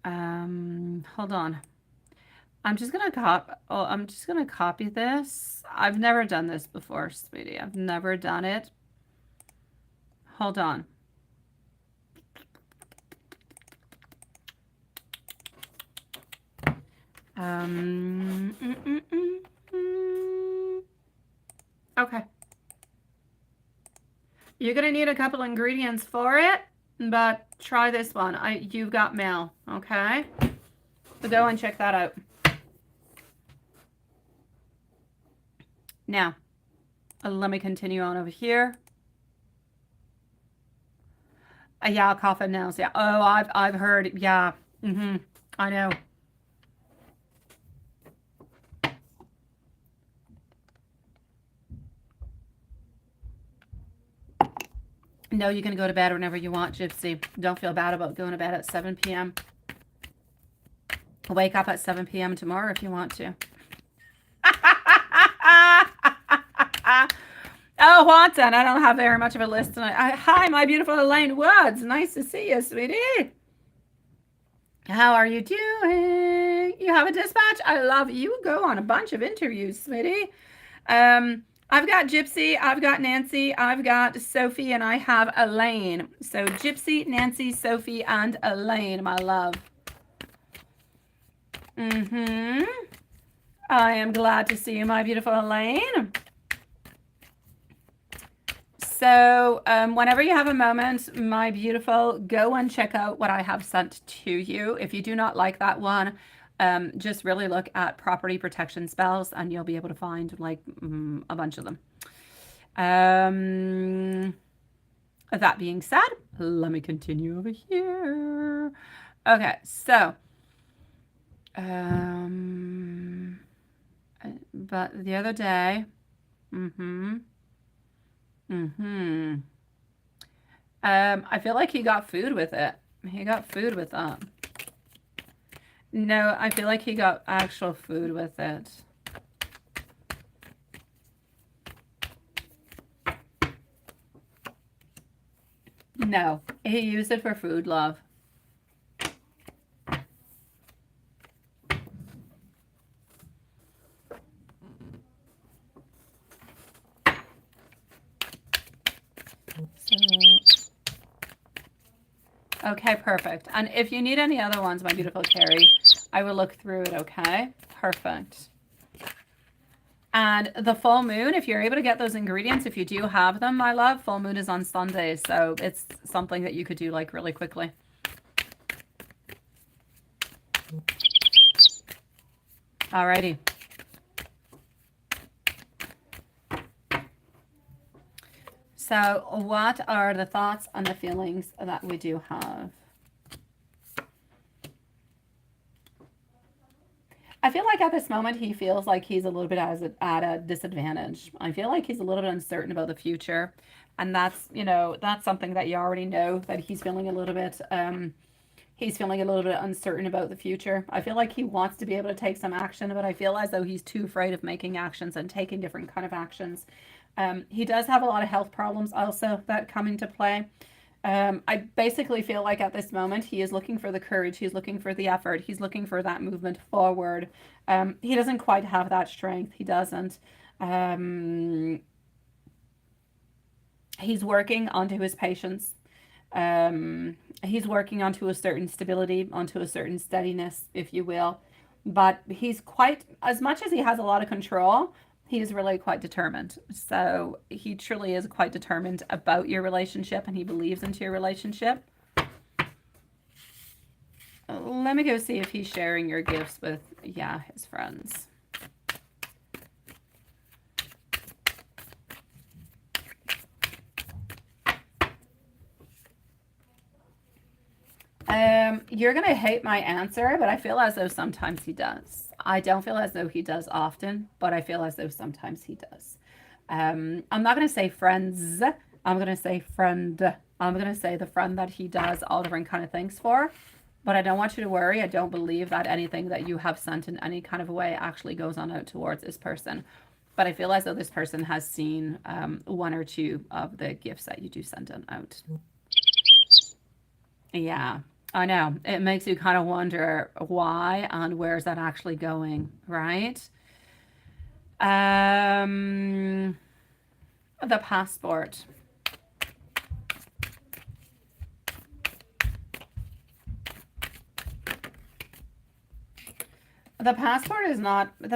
Hold on. I'm just gonna copy this. I've never done this before, sweetie. I've never done it. Hold on. Okay. You're gonna need a couple ingredients for it, but try this one. You've got mail, okay? So go and check that out. Now, let me continue on over here. Yeah, coffin nails. Yeah. Oh, I've heard. Yeah. I know. No, you can go to bed whenever you want, Gypsy. Don't feel bad about going to bed at 7 p.m. Wake up at 7 p.m. tomorrow if you want to. Oh, Watson, I don't have very much of a list tonight. Hi, my beautiful Elaine Woods. Nice to see you, sweetie. How are you doing? You have a dispatch? I love you. Go on a bunch of interviews, sweetie. I've got Gypsy, I've got Nancy, I've got Sophie, and I have Elaine. So Gypsy, Nancy, Sophie, and Elaine, my love. I am glad to see you, my beautiful Elaine. So whenever you have a moment, my beautiful, go and check out what I have sent to you. If you do not like that one, just really look at property protection spells, and you'll be able to find like a bunch of them. That being said, let me continue over here. Okay, so, but the other day, I feel like he got food with it. He got food with that. No, I feel like he got actual food with it. No, he used it for food, love. Okay, perfect. And if you need any other ones, my beautiful Carrie, I will look through it, okay? Perfect. And the full moon, if you're able to get those ingredients, if you do have them, my love, full moon is on Sundays, so it's something that you could do like really quickly. Alrighty. So what are the thoughts and the feelings that we do have? I feel like at this moment he feels like he's a little bit at a disadvantage. I feel like he's a little bit uncertain about the future. And that's, you know, that's something that you already know, that he's feeling a little bit uncertain about the future. I feel like he wants to be able to take some action, but I feel as though he's too afraid of making actions and taking different kind of actions. He does have a lot of health problems also that come into play. I basically feel like at this moment he is looking for the courage, he's looking for the effort, he's looking for that movement forward. He doesn't quite have that strength. He doesn't. He's working onto his patience. He's working onto a certain stability, onto a certain steadiness, if you will. But he's quite, as much as he has a lot of control, he's really quite determined. So he truly is quite determined about your relationship, and he believes into your relationship. Let me go see if he's sharing your gifts with, yeah, his friends. You're going to hate my answer, but I feel as though sometimes he does. I don't feel as though he does often, but I feel as though sometimes he does. I'm not going to say friends. I'm going to say friend. I'm going to say the friend that he does all different kind of things for. But I don't want you to worry. I don't believe that anything that you have sent in any kind of a way actually goes on out towards this person. But I feel as though this person has seen one or two of the gifts that you do send in out. Yeah, I know. It makes you kind of wonder why and where's that actually going, right? The passport. The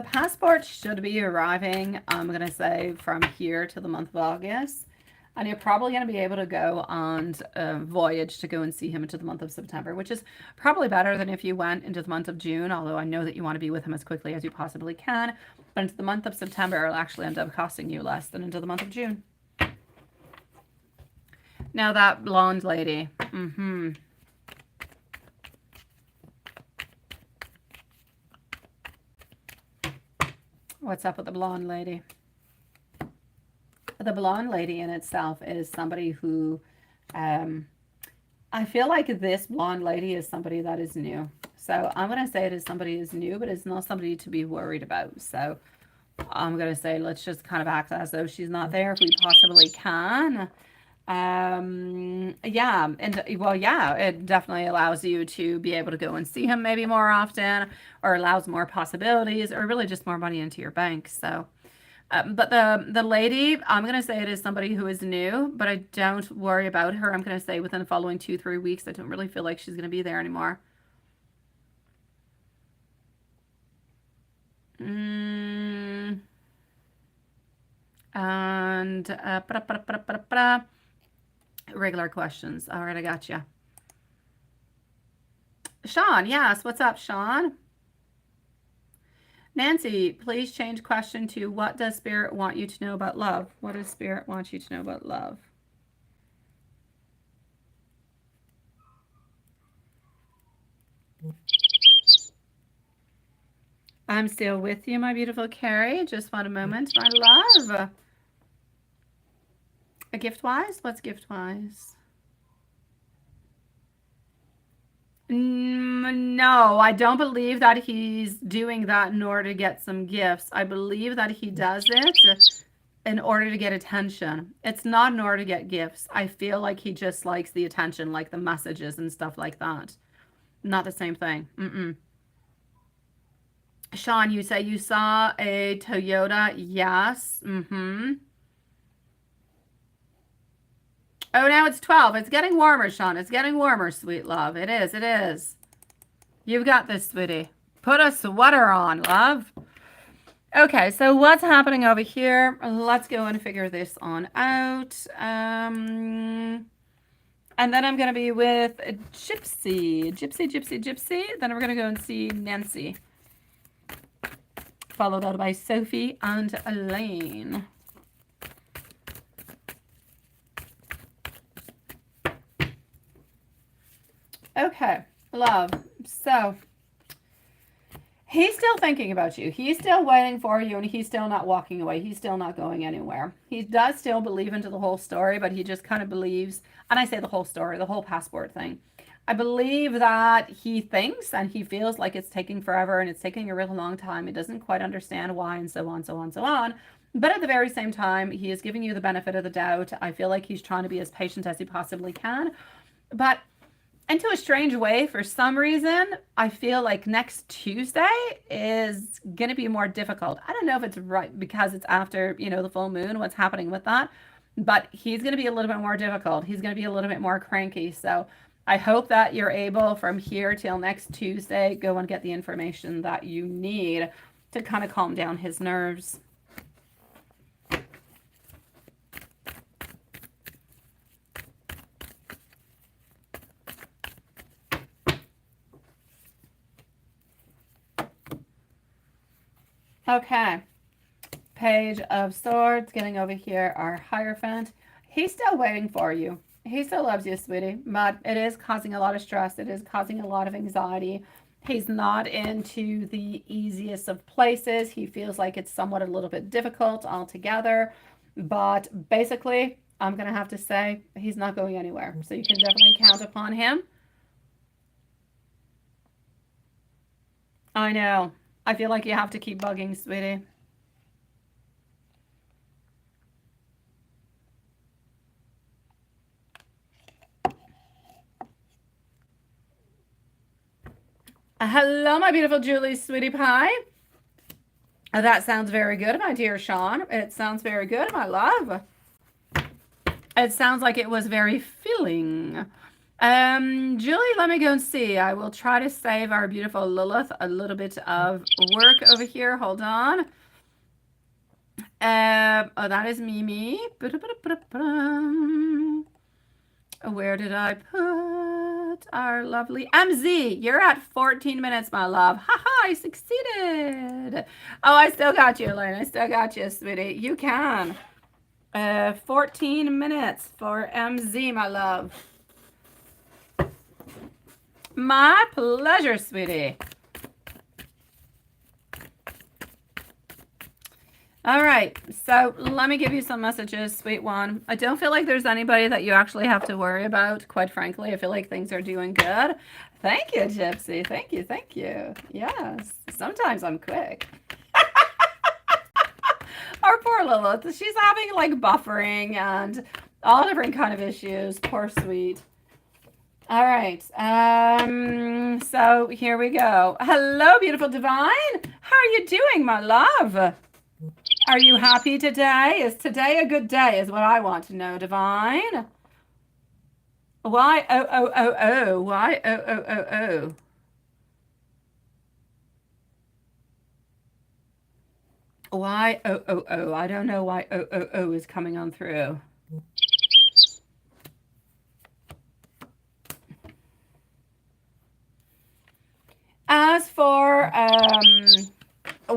passport should be arriving, I'm going to say, from here to the month of August. And you're probably going to be able to go on a voyage to go and see him into the month of September, which is probably better than if you went into the month of June, although I know that you want to be with him as quickly as you possibly can. But into the month of September, it'll actually end up costing you less than into the month of June. Now that blonde lady. What's up with the blonde lady? The blonde lady in itself is somebody who, I feel like this blonde lady is somebody that is new. So I'm going to say it is somebody who's new, but it's not somebody to be worried about. So I'm going to say let's just kind of act as though she's not there if we possibly can. Yeah, and well, yeah, it definitely allows you to be able to go and see him maybe more often, or allows more possibilities, or really just more money into your bank. So, but the lady, I'm gonna say it is somebody who is new, but I don't worry about her. I'm gonna say within the following 2-3 weeks, I don't really feel like she's gonna be there anymore. And regular questions. All right, I got you. Sean, yes. What's up, Sean? Nancy, please change question to what does Spirit want you to know about love? What does Spirit want you to know about love? I'm still with you, my beautiful Carrie. Just one moment, my love. A gift-wise? What's gift-wise? No, I don't believe that he's doing that in order to get some gifts. I believe that he does it in order to get attention. It's not in order to get gifts. I feel like he just likes the attention, like the messages and stuff like that. Not the same thing. Sean, you say you saw a Toyota. Yes. Oh, now it's 12. It's getting warmer, Sean. It's getting warmer, sweet love. It is. It is. You've got this, sweetie. Put a sweater on, love. Okay, so what's happening over here? Let's go and figure this on out. And then I'm going to be with Gypsy. Then we're going to go and see Nancy. Followed out by Sophie and Elaine. Okay, love. So he's still thinking about you. He's still waiting for you, and he's still not walking away. He's still not going anywhere. He does still believe into the whole story, but he just kind of believes, and I say the whole story, the whole passport thing. I believe that he thinks and he feels like it's taking forever and it's taking a really long time. He doesn't quite understand why, and so on, so on, so on. But at the very same time, he is giving you the benefit of the doubt. I feel like he's trying to be as patient as he possibly can. But into a strange way, for some reason, I feel like next Tuesday is going to be more difficult. I don't know if it's right because it's after, the full moon, what's happening with that. But he's going to be a little bit more difficult. He's going to be a little bit more cranky. So I hope that you're able from here till next Tuesday, go and get the information that you need to kind of calm down his nerves. Okay. Page of Swords, getting over here, our Hierophant. He's still waiting for you. He still loves you, sweetie, but it is causing a lot of stress. It is causing a lot of anxiety. He's not into the easiest of places. He feels like it's somewhat a little bit difficult altogether. But basically, I'm going to have to say he's not going anywhere. So you can definitely count upon him. I know. I feel like you have to keep bugging, sweetie. Hello, my beautiful Julie, sweetie pie. That sounds very good, my dear Sean. It sounds very good, my love. It sounds like it was very filling. Julie, let me go and see. I will try to save our beautiful Lilith a little bit of work over here. Hold on. Oh, that is Mimi. Where did I put our lovely MZ? You're at 14 minutes, my love. Haha, I succeeded. Oh, I still got you, Elaine. I still got you, sweetie. You can. 14 minutes for MZ, my love. My pleasure, sweetie. All right, so let me give you some messages, sweet one. I don't feel like there's anybody that you actually have to worry about, quite frankly. I feel like things are doing good. Thank you, Gypsy. Thank you, thank you. Yes, sometimes I'm quick. Our poor Lilith, she's having like buffering and all different kind of issues. Poor sweet. All right, so here we go. Hello, beautiful divine. How are you doing, my love? Are you happy today? Is today a good day is what I want to know, divine. Why, oh. Why, oh. Why, oh. I don't know why, oh is coming on through. As for,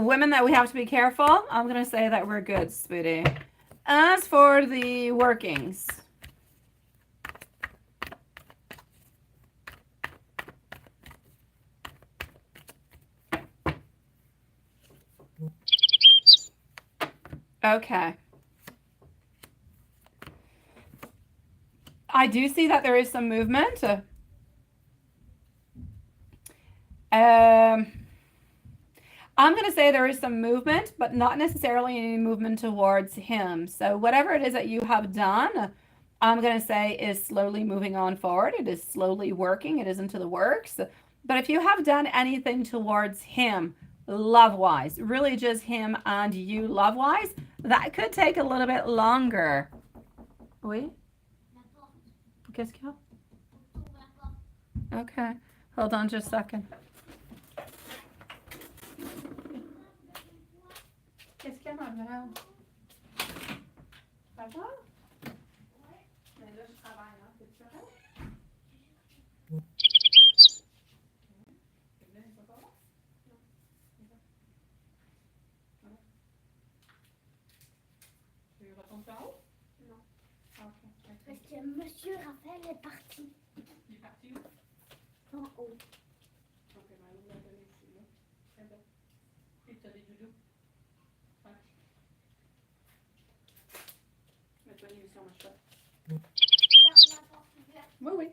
women that we have to be careful. I'm going to say that we're good, sweetie. As for the workings. Okay. I do see that there is some movement. I'm going to say there is some movement, but not necessarily any movement towards him. So whatever it is that you have done, I'm going to say is slowly moving on forward. It is slowly working. It is into the works. But if you have done anything towards him, love-wise, really just him and you love-wise, that could take a little bit longer. Oui? Qu'est-ce qu'il y a? Okay. Hold on just a second. Qu'est-ce qu'il y a, ma belle? Ça va? Mais là, je travaille, hein. C'est correct? Tu retournes en haut? Non. Ok. Parce que Monsieur Raphaël est parti. Il est parti où? En haut. Ok, ben, on va donner ici, là. C'est bon. Et tu as des doudous? Ouais. Mets-toi l'émission, ma chère. Garde la porte ouverte. Oui, oui.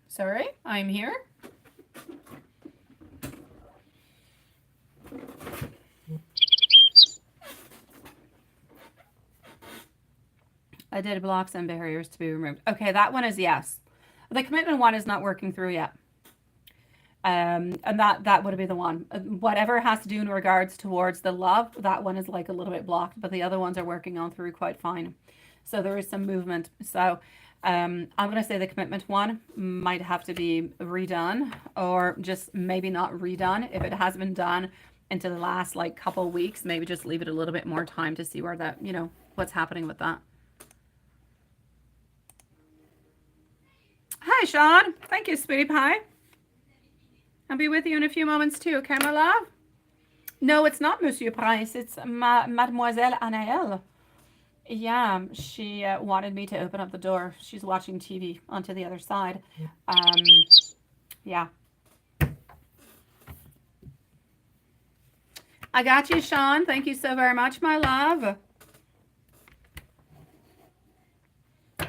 Sorry, I'm here. I did blocks and barriers to be removed. Okay, that one is yes. The commitment one is not working through yet. And that would be the one. Whatever has to do in regards towards the love, that one is like a little bit blocked, but the other ones are working on through quite fine. So there is some movement. So I'm going to say the commitment one might have to be redone, or just maybe not redone. If it has been done into the last like couple weeks, maybe just leave it a little bit more time to see where that, you know, what's happening with that. Hi, Sean. Thank you, sweetie pie. I'll be with you in a few moments too, okay, my love? No, it's not Monsieur Price. It's Mademoiselle Anaëlle. Yeah, she wanted me to open up the door. She's watching TV onto the other side. Yeah. I got you, Sean. Thank you so very much, my love.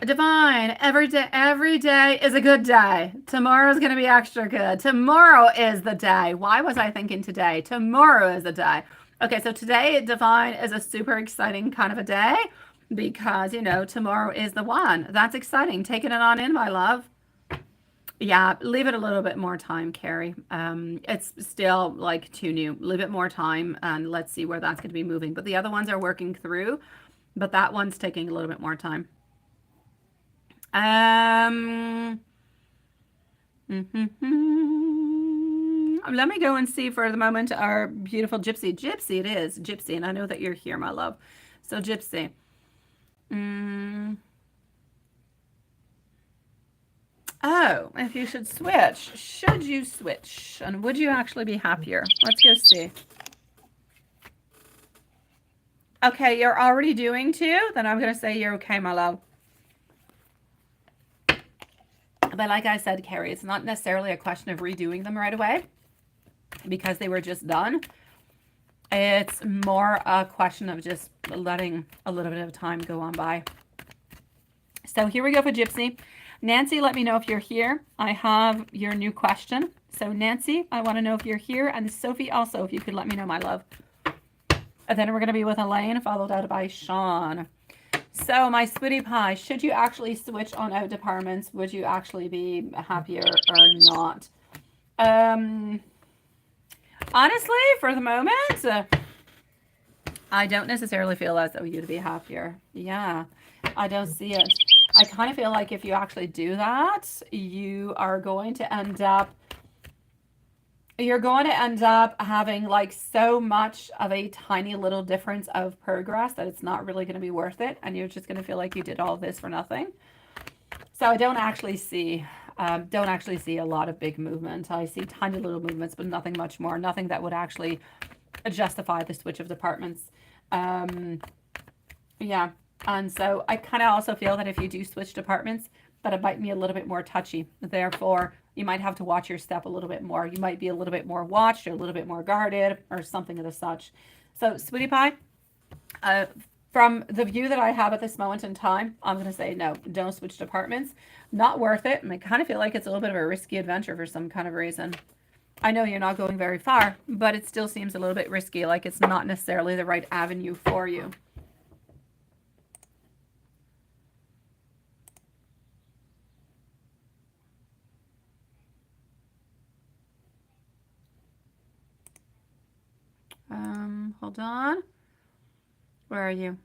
Divine, every day is a good day. Tomorrow's going to be extra good. Tomorrow is the day. Why was I thinking today? Tomorrow is the day. Okay, so today, Divine, is a super exciting kind of a day because, you know, tomorrow is the one. That's exciting. Taking it on in, my love. Yeah, leave it a little bit more time, Carrie. It's still like too new. Leave it more time and let's see where that's going to be moving. But the other ones are working through, but that one's taking a little bit more time. Let me go and see for the moment our beautiful Gypsy. Gypsy, it is. Gypsy, and I know that you're here, my love. So, Gypsy. Oh, if you should switch. Should you switch? And would you actually be happier? Let's go see. Okay, you're already doing two? Then I'm going to say you're okay, my love. But like I said, Carrie, it's not necessarily a question of redoing them right away because they were just done. It's more a question of just letting a little bit of time go on by. So here we go for Gypsy. Nancy, let me know if you're here. I have your new question. So Nancy, I want to know if you're here. And Sophie also, if you could let me know, my love. And then we're going to be with Elaine, followed out by Sean. So my sweetie pie, should you actually switch on out departments? Would you actually be happier or not? Honestly, for the moment, I don't necessarily feel as though you'd be happier. Yeah, I don't see it. I kind of feel like if you actually do that, you are going to end up having like so much of a tiny little difference of progress that it's not really going to be worth it. And you're just going to feel like you did all this for nothing. So I don't actually see Don't actually see a lot of big movement. I see tiny little movements, but nothing much more. Nothing that would actually justify the switch of departments. Yeah. And so I kind of also feel that if you do switch departments, that it might be a little bit more touchy. Therefore, you might have to watch your step a little bit more. You might be a little bit more watched or a little bit more guarded or something of the such. So, sweetie pie, from the view that I have at this moment in time, I'm going to say no, don't switch departments. Not worth it. And I kind of feel like it's a little bit of a risky adventure for some kind of reason. I know you're not going very far, but it still seems a little bit risky, like it's not necessarily the right avenue for you. Hold on. Where are you?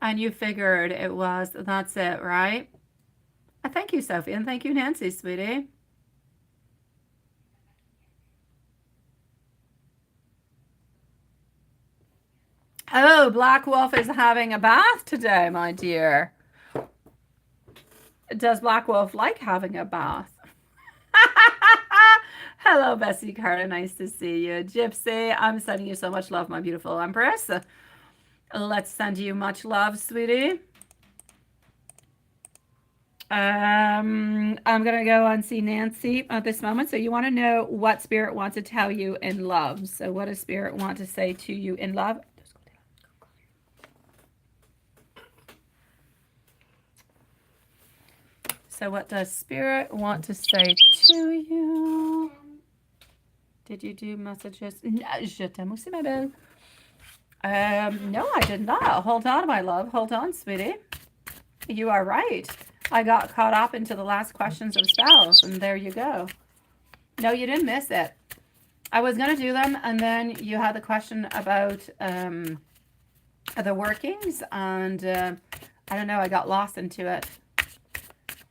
And you figured it was, that's it, right? Thank you, Sophie, and thank you, Nancy, sweetie. Oh, Black Wolf is having a bath today, my dear. Does Black Wolf like having a bath? Hello, Bessie Carter. Nice to see you. Gypsy, I'm sending you so much love, my beautiful Empress. Let's send you much love, sweetie. I'm going to go and see Nancy at this moment. So you want to know what Spirit wants to tell you in love. So what does Spirit want to say to you in love? So what does Spirit want to say to you? Did you do messages? Je t'aime aussi, ma belle. No, I did not. Hold on, my love. Hold on, sweetie. You are right. I got caught up into the last questions of spells, and there you go. No, you didn't miss it. I was going to do them, and then you had the question about the workings, and I don't know, I got lost into it.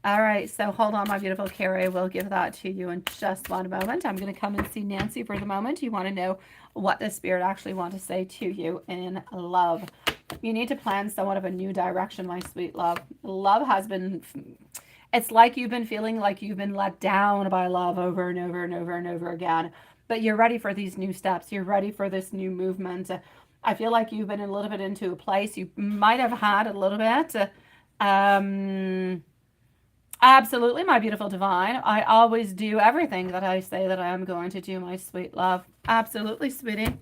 All right, so hold on, my beautiful Carrie. We'll give that to you in just one moment. I'm going to come and see Nancy for the moment. You want to know what the Spirit actually wants to say to you in love. You need to plan somewhat of a new direction, my sweet love. Love has been, it's like you've been feeling like you've been let down by love over and over and over and over again. But you're ready for these new steps. You're ready for this new movement. I feel like you've been a little bit into a place. You might have had a little bit. Absolutely, my beautiful divine. I always do everything that I say that I am going to do, my sweet love. Absolutely, sweetie.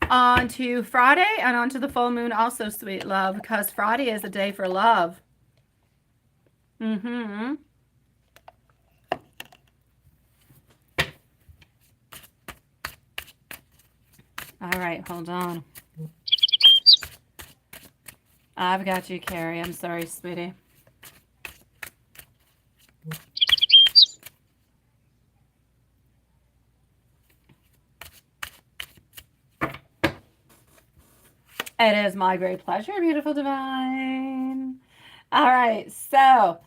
On to Friday and on to the full moon also, sweet love, because Friday is a day for love. All right, hold on. I've got you, Carrie. I'm sorry, sweetie. It is my great pleasure, beautiful divine. All right, so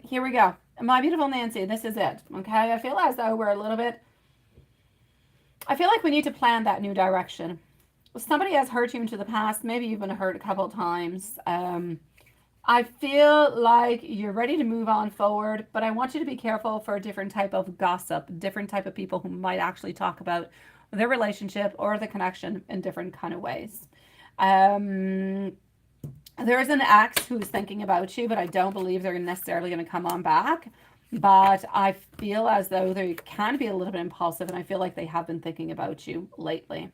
here we go. My beautiful Nancy, this is it, okay? I feel as though we're a little bit, I feel like we need to plan that new direction. Somebody has hurt you into the past. Maybe you've been hurt a couple of times. I feel like you're ready to move on forward, but I want you to be careful for a different type of gossip, different type of people who might actually talk about their relationship or the connection in different kind of ways. There is an ex who's thinking about you, but I don't believe they're necessarily going to come on back. But I feel as though they can be a little bit impulsive, and I feel like they have been thinking about you lately.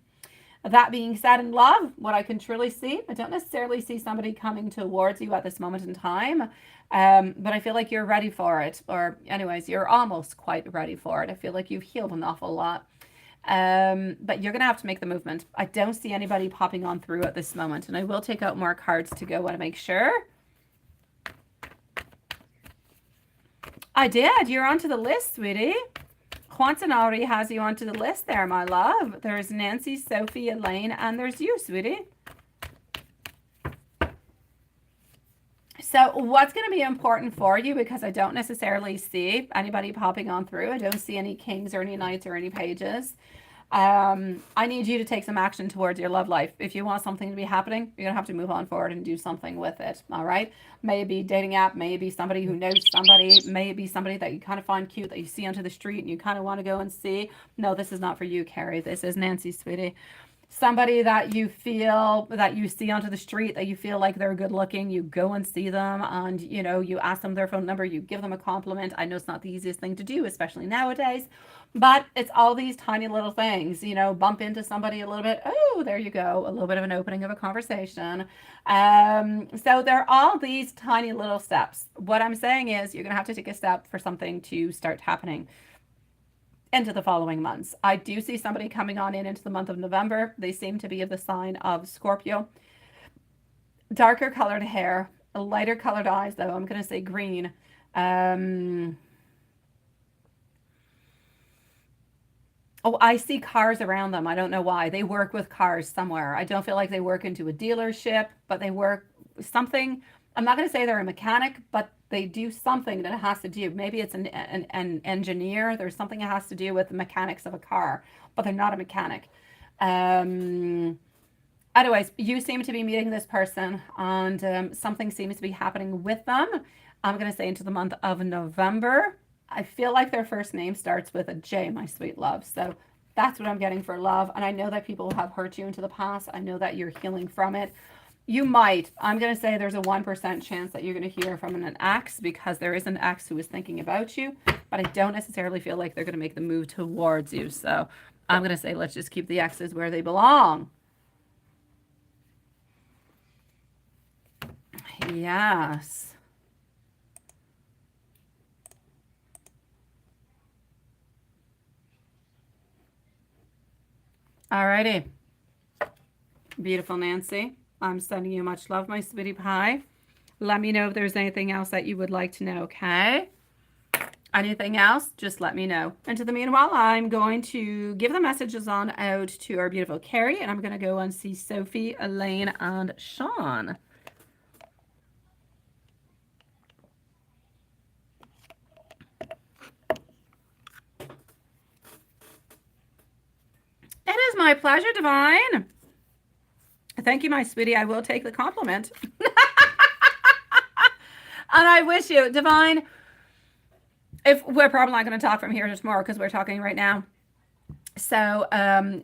That being said, in love, what I can truly see, I don't necessarily see somebody coming towards you at this moment in time, but I feel like you're ready for it. Or anyways, you're almost quite ready for it. I feel like you've healed an awful lot. But you're going to have to make the movement. I don't see anybody popping on through at this moment, and I will take out more cards to go and make sure. I did. You're onto the list, sweetie. Quantum already has you onto the list there, my love. There's Nancy, Sophie, Elaine, and there's you, sweetie. So what's going to be important for you, because I don't necessarily see anybody popping on through. I don't see any kings or any knights or any pages. I need you to take some action towards your love life. If you want something to be happening, you're going to have to move on forward and do something with it. All right. Maybe dating app, maybe somebody who knows somebody, maybe somebody that you kind of find cute that you see onto the street and you kind of want to go and see. No, this is not for you, Carrie. This is Nancy, sweetie. Somebody that you feel that you see onto the street that you feel like they're good looking, you go and see them and you ask them their phone number, you give them a compliment. I know it's not the easiest thing to do, especially nowadays, but it's all these tiny little things, bump into somebody a little bit. Oh, there you go. A little bit of an opening of a conversation. So there are all these tiny little steps. What I'm saying is you're going to have to take a step for something to start happening into the following months. I do see somebody coming on into the month of November. They seem to be of the sign of Scorpio. Darker colored hair, lighter colored eyes, though. I'm going to say green. Oh, I see cars around them. I don't know why. They work with cars somewhere. I don't feel like they work into a dealership, but they work something. I'm not going to say they're a mechanic, but they do something that has to do. Maybe it's an engineer. There's something that has to do with the mechanics of a car, but they're not a mechanic. Anyways, you seem to be meeting this person and something seems to be happening with them. I'm going to say into the month of November. I feel like their first name starts with a J, my sweet love. So that's what I'm getting for love. And I know that people have hurt you into the past. I know that you're healing from it. You might. I'm going to say there's a 1% chance that you're going to hear from an ex because there is an ex who is thinking about you. But I don't necessarily feel like they're going to make the move towards you. So I'm going to say let's just keep the exes where they belong. Yes. Alrighty. Beautiful Nancy. I'm sending you much love, my sweetie pie. Let me know if there's anything else that you would like to know, okay? Anything else, just let me know. And to the meanwhile, I'm going to give the messages on out to our beautiful Carrie, and I'm going to go and see Sophie, Elaine, and Sean. It is my pleasure, Divine. Thank you, my sweetie. I will take the compliment. And I wish you, Divine, if we're probably not going to talk from here to tomorrow because we're talking right now. So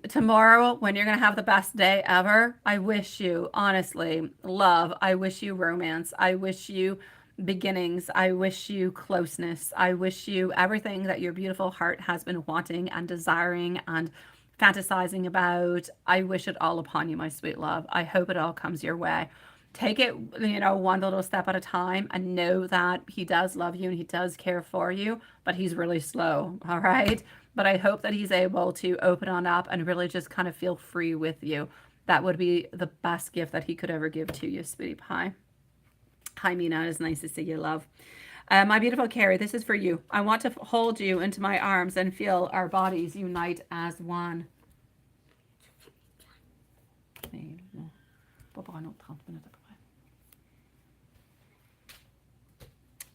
tomorrow, when you're going to have the best day ever, I wish you, honestly, love. I wish you romance. I wish you beginnings. I wish you closeness. I wish you everything that your beautiful heart has been wanting and desiring and fantasizing about. I wish it all upon you, my sweet love. I hope it all comes your way. Take it, one little step at a time and know that he does love you and he does care for you, but he's really slow, all right? But I hope that he's able to open on up and really just kind of feel free with you. That would be the best gift that he could ever give to you, sweetie pie. Hi, Mina. It's nice to see you, love. My beautiful Carrie, this is for you. I want to hold you into my arms and feel our bodies unite as one.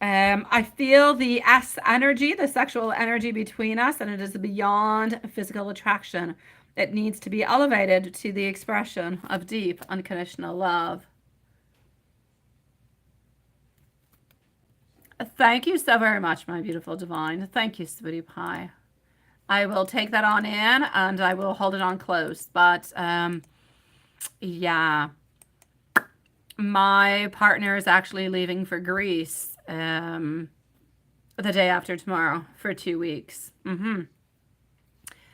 I feel the S energy, the sexual energy between us, and it is beyond physical attraction. It needs to be elevated to the expression of deep, unconditional love. Thank you so very much, my beautiful Divine. Thank you, sweetie pie. I will take that on in and I will hold it on close. But yeah, my partner is actually leaving for Greece the day after tomorrow for 2 weeks.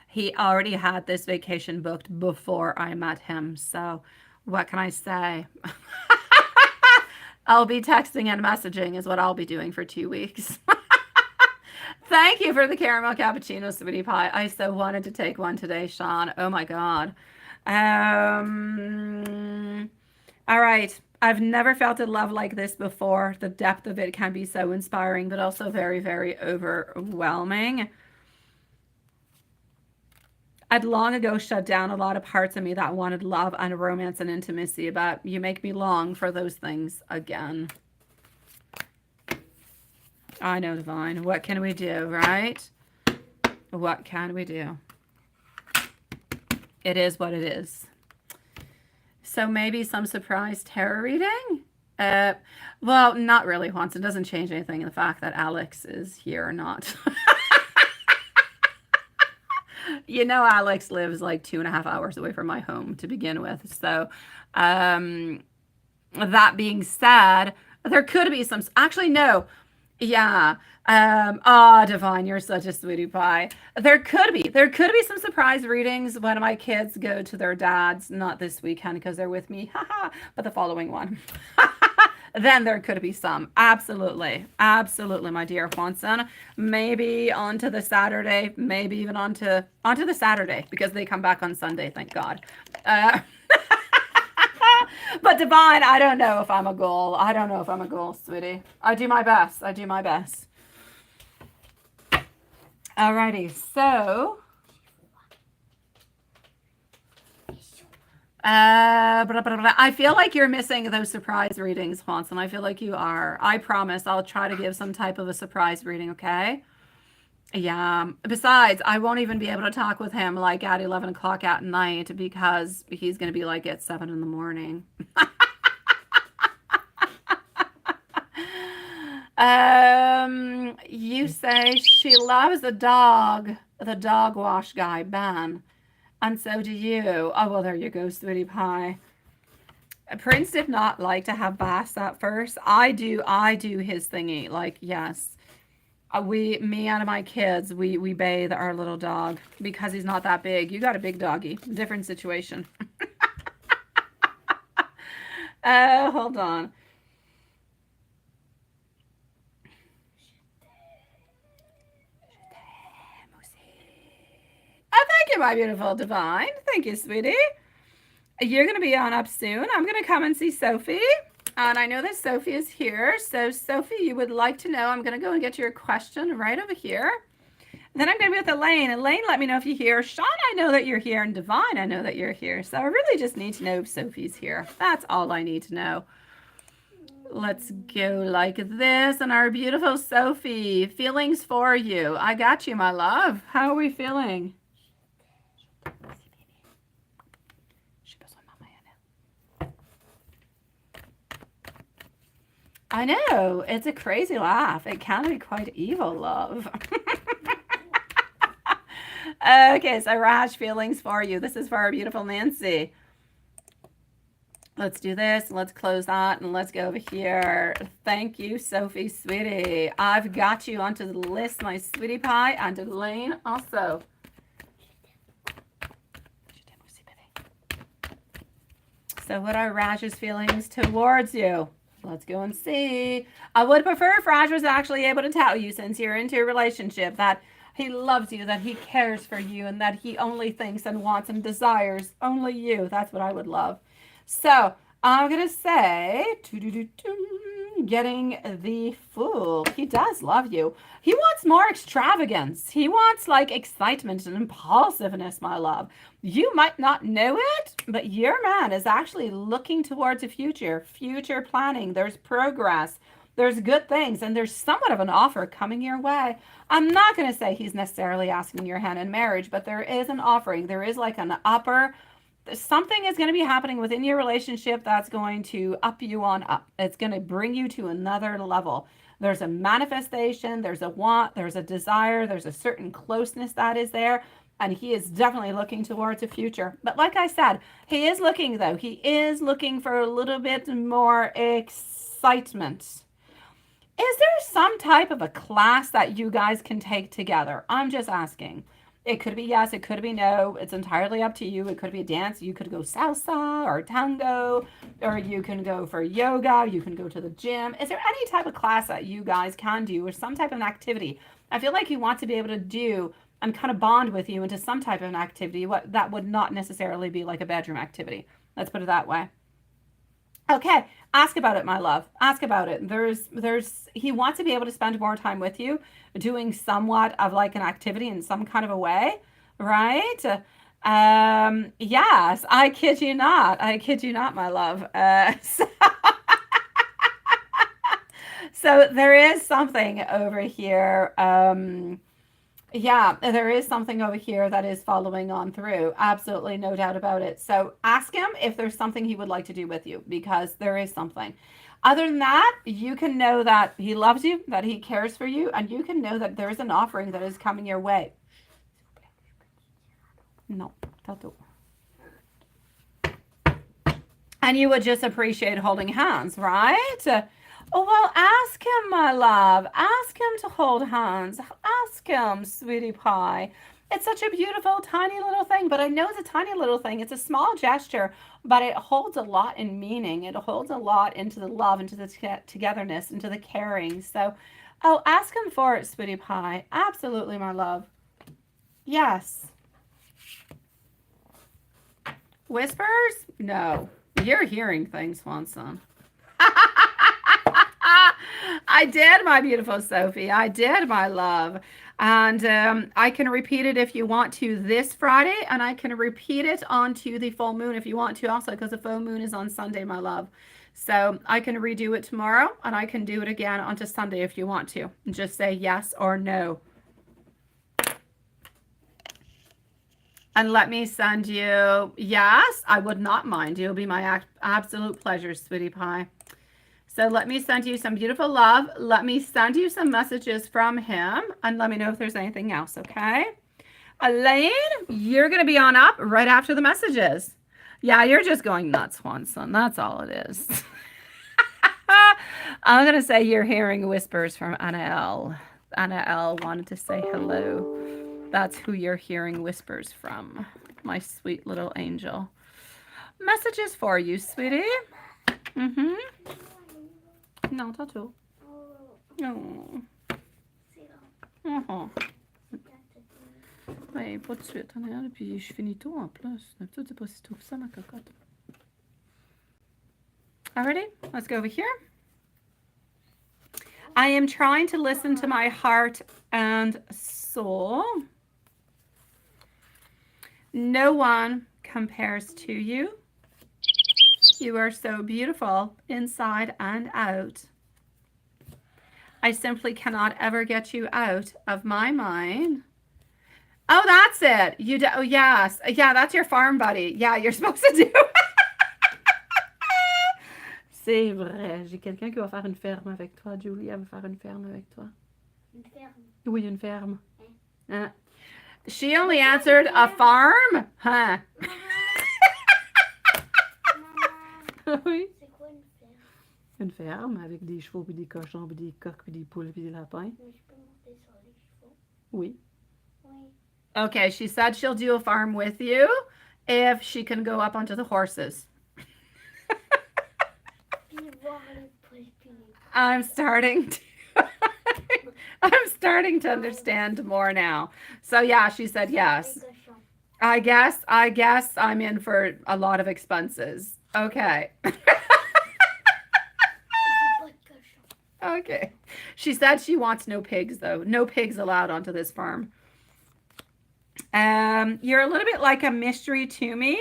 He already had this vacation booked before I met him. So what can I say? I'll be texting and messaging is what I'll be doing for 2 weeks. Thank you for the caramel cappuccino, sweetie pie. I so wanted to take one today, Sean. Oh my God. All right. I've never felt a love like this before. The depth of it can be so inspiring, but also very, very overwhelming. I'd long ago shut down a lot of parts of me that wanted love and romance and intimacy, but you make me long for those things again. I know, Divine. What can we do, right? What can we do? It is what it is. So maybe some surprise tarot reading? Well, not really, once. It doesn't change anything in the fact that Alex is here or not. You know, Alex lives like 2.5 hours away from my home to begin with. So, that being said, there could be some, actually, no. Yeah. Divine, you're such a sweetie pie. There could be some surprise readings when my kids go to their dads, not this weekend because they're with me, haha, but the following one. Then there could be some. Absolutely. Absolutely, my dear Juanson. Maybe onto the Saturday, maybe even onto the Saturday because they come back on Sunday, thank God. But Divine, I don't know if I'm a goal. I don't know if I'm a goal, sweetie. I do my best. I do my best. Alrighty, so I feel like you're missing those surprise readings, Juanson. I feel like you are. I promise I'll try to give some type of a surprise reading, okay? Yeah. Besides, I won't even be able to talk with him like at 11 o'clock at night because he's going to be like at 7 in the morning. You say she loves the dog wash guy, Ben. And so do you. Oh, well, there you go, sweetie pie. Prince did not like to have baths at first. I do his thingy. Like, yes. Me and my kids, we bathe our little dog because he's not that big. You got a big doggy. Different situation. Hold on. Oh, thank you, my beautiful Divine. Thank you, sweetie. You're going to be on up soon. I'm going to come and see Sophie. And I know that Sophie is here. So, Sophie, you would like to know, I'm going to go and get your question right over here. And then I'm going to be with Elaine. Elaine, let me know if you're here. Sean, I know that you're here. And Divine, I know that you're here. So I really just need to know if Sophie's here. That's all I need to know. Let's go like this. And our beautiful Sophie, feelings for you. I got you, my love. How are we feeling? I know. It's a crazy laugh. It can be quite evil, love. Okay, so Raj, feelings for you. This is for our beautiful Nancy. Let's do this. Let's close that and let's go over here. Thank you, Sophie, sweetie. I've got you onto the list, my sweetie pie, and Elaine also. So what are Raj's feelings towards you? Let's go and see. I would prefer if Raj was actually able to tell you, since you're into a relationship, that he loves you, that he cares for you, and that he only thinks and wants and desires only you. That's what I would love. So I'm going to say, getting the Fool. He does love you. He wants more extravagance. He wants like excitement and impulsiveness, my love. You might not know it, but your man is actually looking towards a future planning. There's progress. There's good things, and there's somewhat of an offer coming your way. I'm not going to say he's necessarily asking your hand in marriage, but there is an offering. There is like an upper. Something is going to be happening within your relationship that's going to up you on up. It's going to bring you to another level. There's a manifestation, there's a want, there's a desire, there's a certain closeness that is there. And he is definitely looking towards a future. But like I said, he is looking, though. He is looking for a little bit more excitement. Is there some type of a class that you guys can take together? I'm just asking. It could be yes, it could be no. It's entirely up to you. It could be a dance. You could go salsa or tango, or you can go for yoga. You can go to the gym. Is there any type of class that you guys can do or some type of an activity? I feel like you want to be able to do and kind of bond with you into some type of an activity that would not necessarily be like a bedroom activity. Let's put it that way. Okay, ask about it, my love. Ask about it. He wants to be able to spend more time with you, doing somewhat of like an activity in some kind of a way, right? Yes, I kid you not. I kid you not, my love. So there is something over here. Yeah, there is something over here that is following on through. Absolutely, no doubt about it. So ask him if there's something he would like to do with you, because there is something. Other than that, you can know that he loves you, that he cares for you, and you can know that there's an offering that is coming your way. No, tattoo. And you would just appreciate holding hands, right? Oh, well, ask him, my love. Ask him to hold hands. Ask him, sweetie pie. It's such a beautiful, tiny little thing, but I know it's a tiny little thing. It's a small gesture, but it holds a lot in meaning. It holds a lot into the love, into the togetherness, into the caring. So, oh, ask him for it, sweetie pie. Absolutely, my love. Yes. Whispers? No. You're hearing things, Swanson. I did, my beautiful Sophie. I did, my love. And I can repeat it if you want to this Friday, and I can repeat it onto the full moon if you want to also, because the full moon is on Sunday, my love. So I can redo it tomorrow, and I can do it again onto Sunday if you want to. Just say yes or no. And let me send you, yes, I would not mind. It'll be my absolute pleasure, sweetie pie. So let me send you some beautiful love. Let me send you some messages from him, and let me know if there's anything else, okay? Elaine, you're going to be on up right after the messages. Yeah, you're just going nuts, Swanson. That's all it is. I'm going to say you're hearing whispers from Anna L. Anna L wanted to say hello. That's who you're hearing whispers from, my sweet little angel. Messages for you, sweetie. Mm-hmm. Non, tattoo. Oh. Oh. Ouais, pas de suite, hein, puis je finis tôt en plus. D'habitude, c'est pas si tôt que ça, ma cocotte. Alrighty, let's go over here. I am trying to listen to my heart and soul. No one compares to you. You are so beautiful inside and out. I simply cannot ever get you out of my mind. Oh, that's it. You do. Oh, yes. Yeah, that's your farm buddy. Yeah, you're supposed to do. C'est vrai. J'ai quelqu'un qui va faire une ferme avec toi. Julie, elle va faire une ferme avec toi. Une ferme. Oui, une ferme. Hein? She only answered a farm? Huh? Oui. C'est quoi une ferme? Une ferme avec des chevaux, puis des cochons, puis des coqs, puis des poules, puis des lapins. Mais je peux monter sur les chevaux? Oui. Oui. Okay, she said she'll do a farm with you if she can go up onto the horses. Puis voir les poules, puis les... I'm starting to understand more now. So yeah, she said yes. les cochons. I guess I'm in for a lot of expenses. Okay. C'est pas de cochons. Okay. She said she wants no pigs though. No pigs allowed onto this farm. You're a little bit like a mystery to me.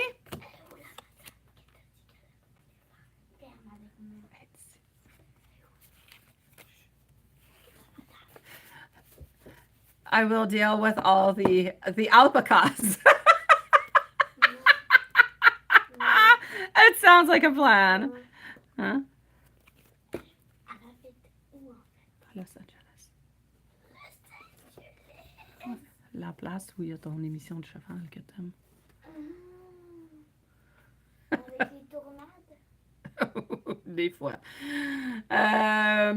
I will deal with all the alpacas. It sounds like a plan. Huh? Los Angeles. La place où il y a ton émission de cheval que t'aimes. Avec les tornades. Des fois. Mais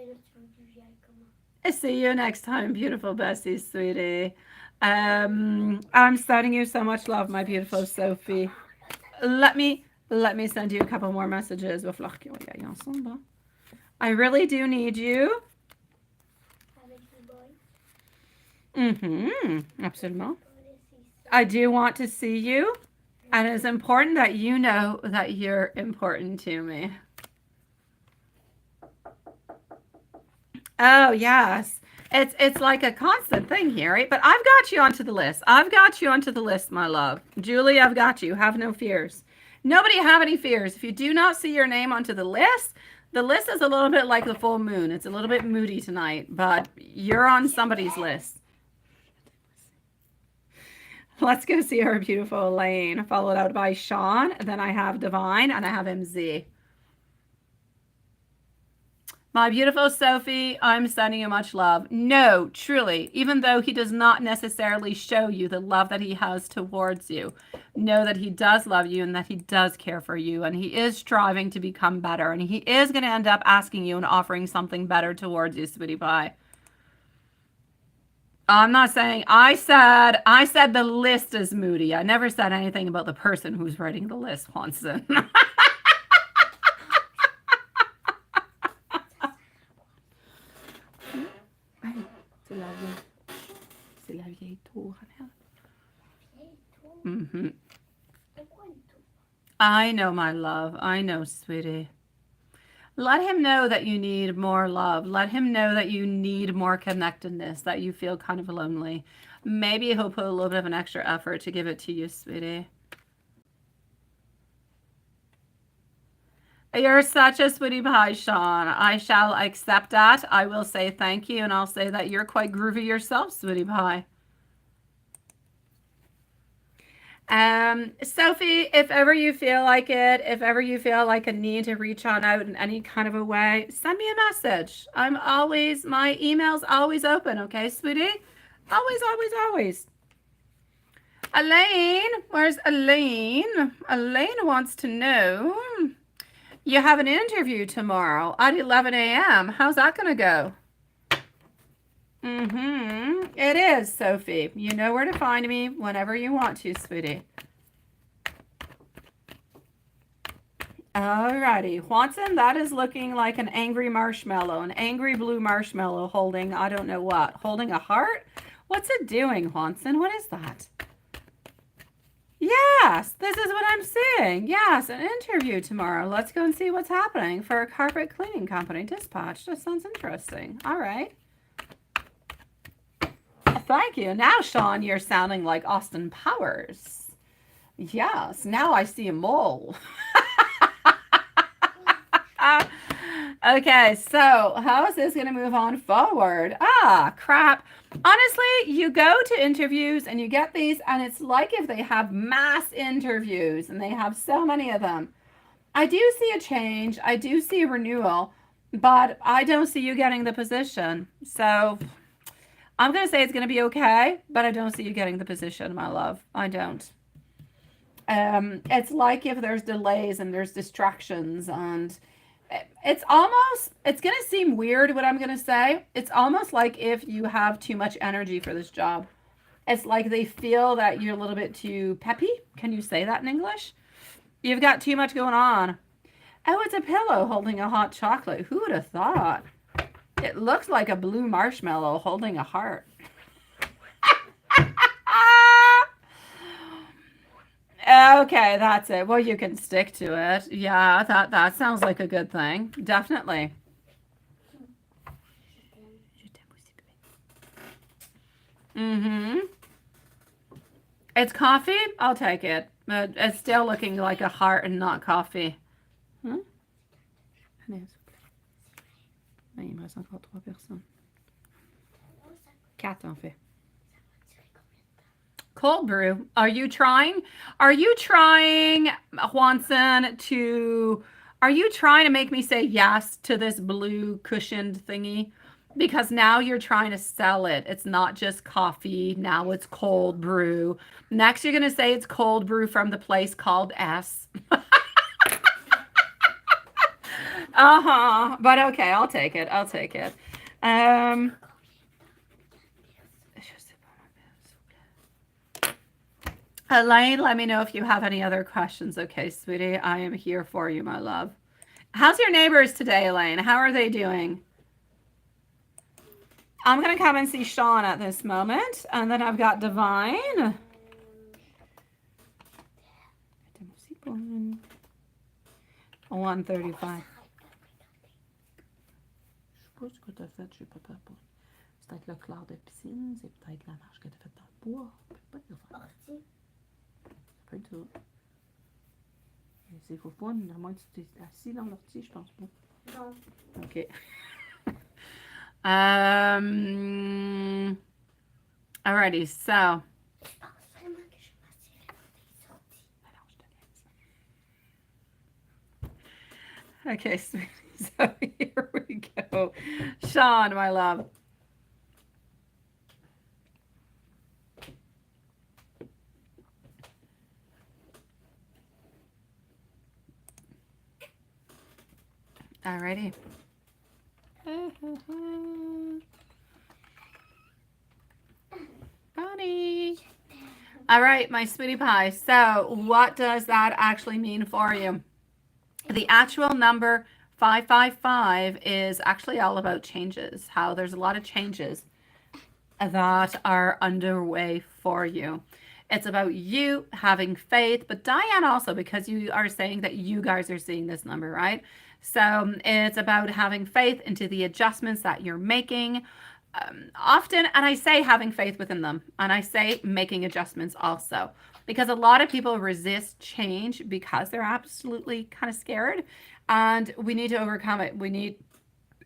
là, tu veux que j'y aille comment? See you next time, beautiful Bessie, sweetie. I'm sending you so much love, my beautiful Sophie. Let me send you a couple more messages. I really do need you. Avec les boys. Absolument. I do want to see you, and it's important that you know that you're important to me. Oh, yes. It's like a constant thing here, right? But I've got you onto the list. I've got you onto the list, my love. Julie, I've got you. Have no fears. Nobody have any fears. If you do not see your name onto the list, The list is a little bit like the full moon. It's a little bit moody tonight, but you're on somebody's list. Let's go see our beautiful Elaine, followed out by Sean. Then I have Divine, and I have MZ. My beautiful Sophie, I'm sending you much love. No, truly, even though he does not necessarily show you the love that he has towards you, know that he does love you and that he does care for you, and he is striving to become better, and he is going to end up asking you and offering something better towards you, sweetie pie. I'm not saying, I said the list is moody. I never said anything about the person who's writing the list, Watson. C'est la vieille tour. Mm-hmm. I know, my love. I know, sweetie. Let him know that you need more love. Let him know that you need more connectedness, that you feel kind of lonely. Maybe he'll put a little bit of an extra effort to give it to you, sweetie. You're such a sweetie pie, Sean. I shall accept that. I will say thank you, and I'll say that you're quite groovy yourself, sweetie pie. Sophie, if ever you feel like it, if ever you feel like a need to reach on out in any kind of a way, send me a message. My email's always open, okay, sweetie? Always, always, always. Elaine, where's Elaine? Elaine wants to know, you have an interview tomorrow at 11 a.m. How's that going to go? It is, Sophie. You know where to find me whenever you want to, sweetie. Alrighty. Watson, that is looking like an angry marshmallow, an angry blue marshmallow holding, I don't know what, holding a heart? What's it doing, Watson? What is that? Yes, this is what I'm seeing. Yes, an interview tomorrow. Let's go and see what's happening for a carpet cleaning company. Dispatch. That sounds interesting. All right. Thank you. Now, Sean, you're sounding like Austin Powers. Yes, now I see a mole. Okay, so how is this going to move on forward? Ah, crap. Honestly, you go to interviews and you get these, and it's like if they have mass interviews and they have so many of them. I do see a change. I do see a renewal, but I don't see you getting the position. So I'm going to say it's going to be okay, but I don't see you getting the position, my love. I don't. It's like if there's delays and there's distractions, and it's going to seem weird what I'm going to say. It's almost like if you have too much energy for this job. It's like they feel that you're a little bit too peppy. Can you say that in English? You've got too much going on. Oh, it's a pillow holding a hot chocolate. Who would have thought? It looks like a blue marshmallow holding a heart. Okay, that's it. Well, you can stick to it. Yeah, that sounds like a good thing. Definitely. It's coffee? I'll take it. But it's still looking like a heart and not coffee. Il me reste encore 3 personnes. 4 en fait. Cold brew. Are you trying, Juanson, are you trying to make me say yes to this blue cushioned thingy? Because now you're trying to sell it. It's not just coffee. Now it's cold brew. Next, you're going to say it's cold brew from the place called S. But okay, I'll take it. I'll take it. Elaine, let me know if you have any other questions. Okay, sweetie, I am here for you, my love. How's your neighbors today, Elaine? How are they doing? I'm going to come and see Sean at this moment. And then I've got Divine. 135. Je sais pas ce que tu as fait, je sais pas. C'est peut-être le clair de piscine, c'est peut-être la marche que tu as faite dans le bois. Pas de faire. Ça peut être ça. C'est faut pas, à moins que tu t'es assis dans l'ortie, je pense pas. Non. Ok. Alrighty, so. Je pense vraiment que je passerai les sorties. Okay, sweetie. So here we go. Sean, my love. Alrighty. Bonnie. All right, my sweetie pie. So what does that actually mean for you? The actual number 555 is actually all about changes, how there's a lot of changes that are underway for you. It's about you having faith, but Diane also, because you are saying that you guys are seeing this number, right? So it's about having faith into the adjustments that you're making. Often, and I say having faith within them, and I say making adjustments also, because a lot of people resist change because they're absolutely kind of scared, and we need to overcome it. We need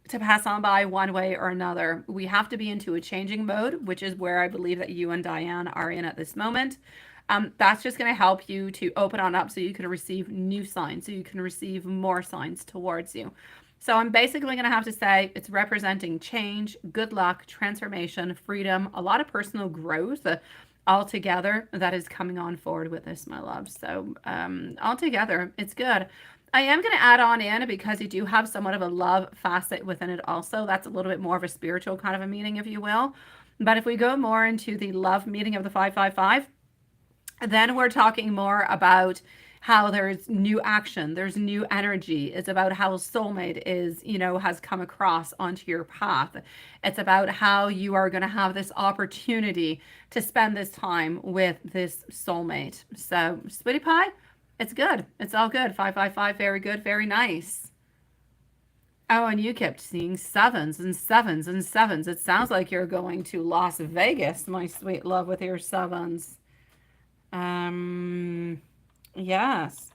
to pass on by one way or another. We have to be into a changing mode, which is where I believe that you and Diane are in at this moment. That's just going to help you to open on up so you can receive new signs, so you can receive more signs towards you. So I'm basically going to have to say it's representing change, good luck, transformation, freedom, a lot of personal growth altogether that is coming on forward with this, my love. So altogether, it's good. I am going to add on in, because you do have somewhat of a love facet within it also. That's a little bit more of a spiritual kind of a meaning, if you will. But if we go more into the love meaning of the 555, then we're talking more about how there's new action, there's new energy. It's about how soulmate is, has come across onto your path. It's about how you are going to have this opportunity to spend this time with this soulmate. So, sweetie pie, it's good. It's all good. 555, very good, very nice. Oh, and you kept seeing sevens and sevens and sevens. It sounds like you're going to Las Vegas, my sweet love, with your sevens. Yes.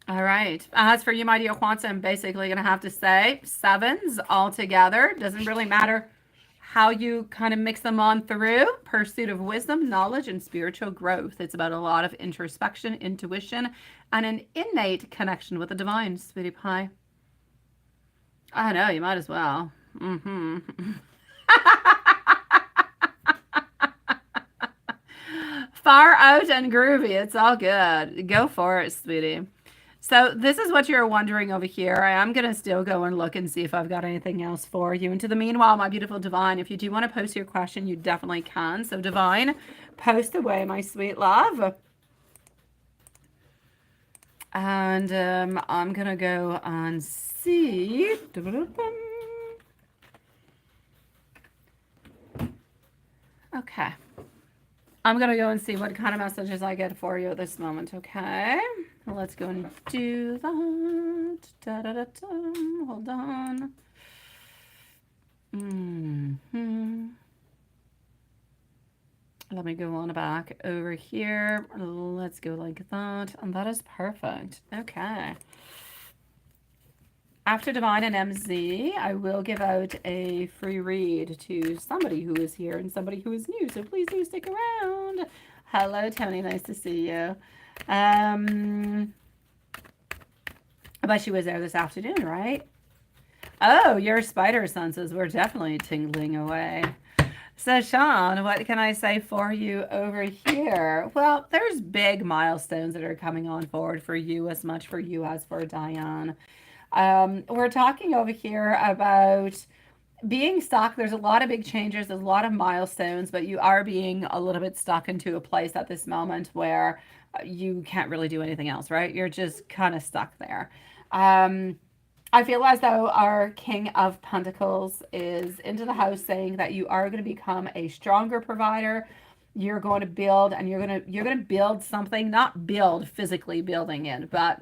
All right. As for you, my dear Kwanzaa, I'm basically going to have to say sevens all together. Doesn't really matter how you kind of mix them on through. Pursuit of wisdom, knowledge, and spiritual growth. It's about a lot of introspection, intuition, and an innate connection with the divine, sweetie pie. I know, you might as well. Mm-hmm. Far out and groovy. It's all good. Go for it, sweetie. So this is what you're wondering over here. I am going to still go and look and see if I've got anything else for you. And to the meanwhile, my beautiful divine, if you do want to post your question, you definitely can. So divine, post away, my sweet love. And I'm going to go and see. Okay. I'm going to go and see what kind of messages I get for you at this moment, okay? Let's go and do that. Da-da-da-da. Hold on. Let me go on back over here. Let's go like that. And that is perfect. Okay. After Divine and MZ, I will give out a free read to somebody who is here and somebody who is new. So please do stick around. Hello, Tony. Nice to see you. But she was there this afternoon, right? Oh, your spider senses were definitely tingling away. So, Sean, what can I say for you over here? Well, there's big milestones that are coming on forward for you, as much for you as for Diane. We're talking over here about being stuck. There's a lot of big changes. There's a lot of milestones, but you are being a little bit stuck into a place at this moment where you can't really do anything else, right? You're just kind of stuck there. I feel as though our King of Pentacles is into the house saying that you are going to become a stronger provider. You're going to build, and you're going to build something, not build physically building it, but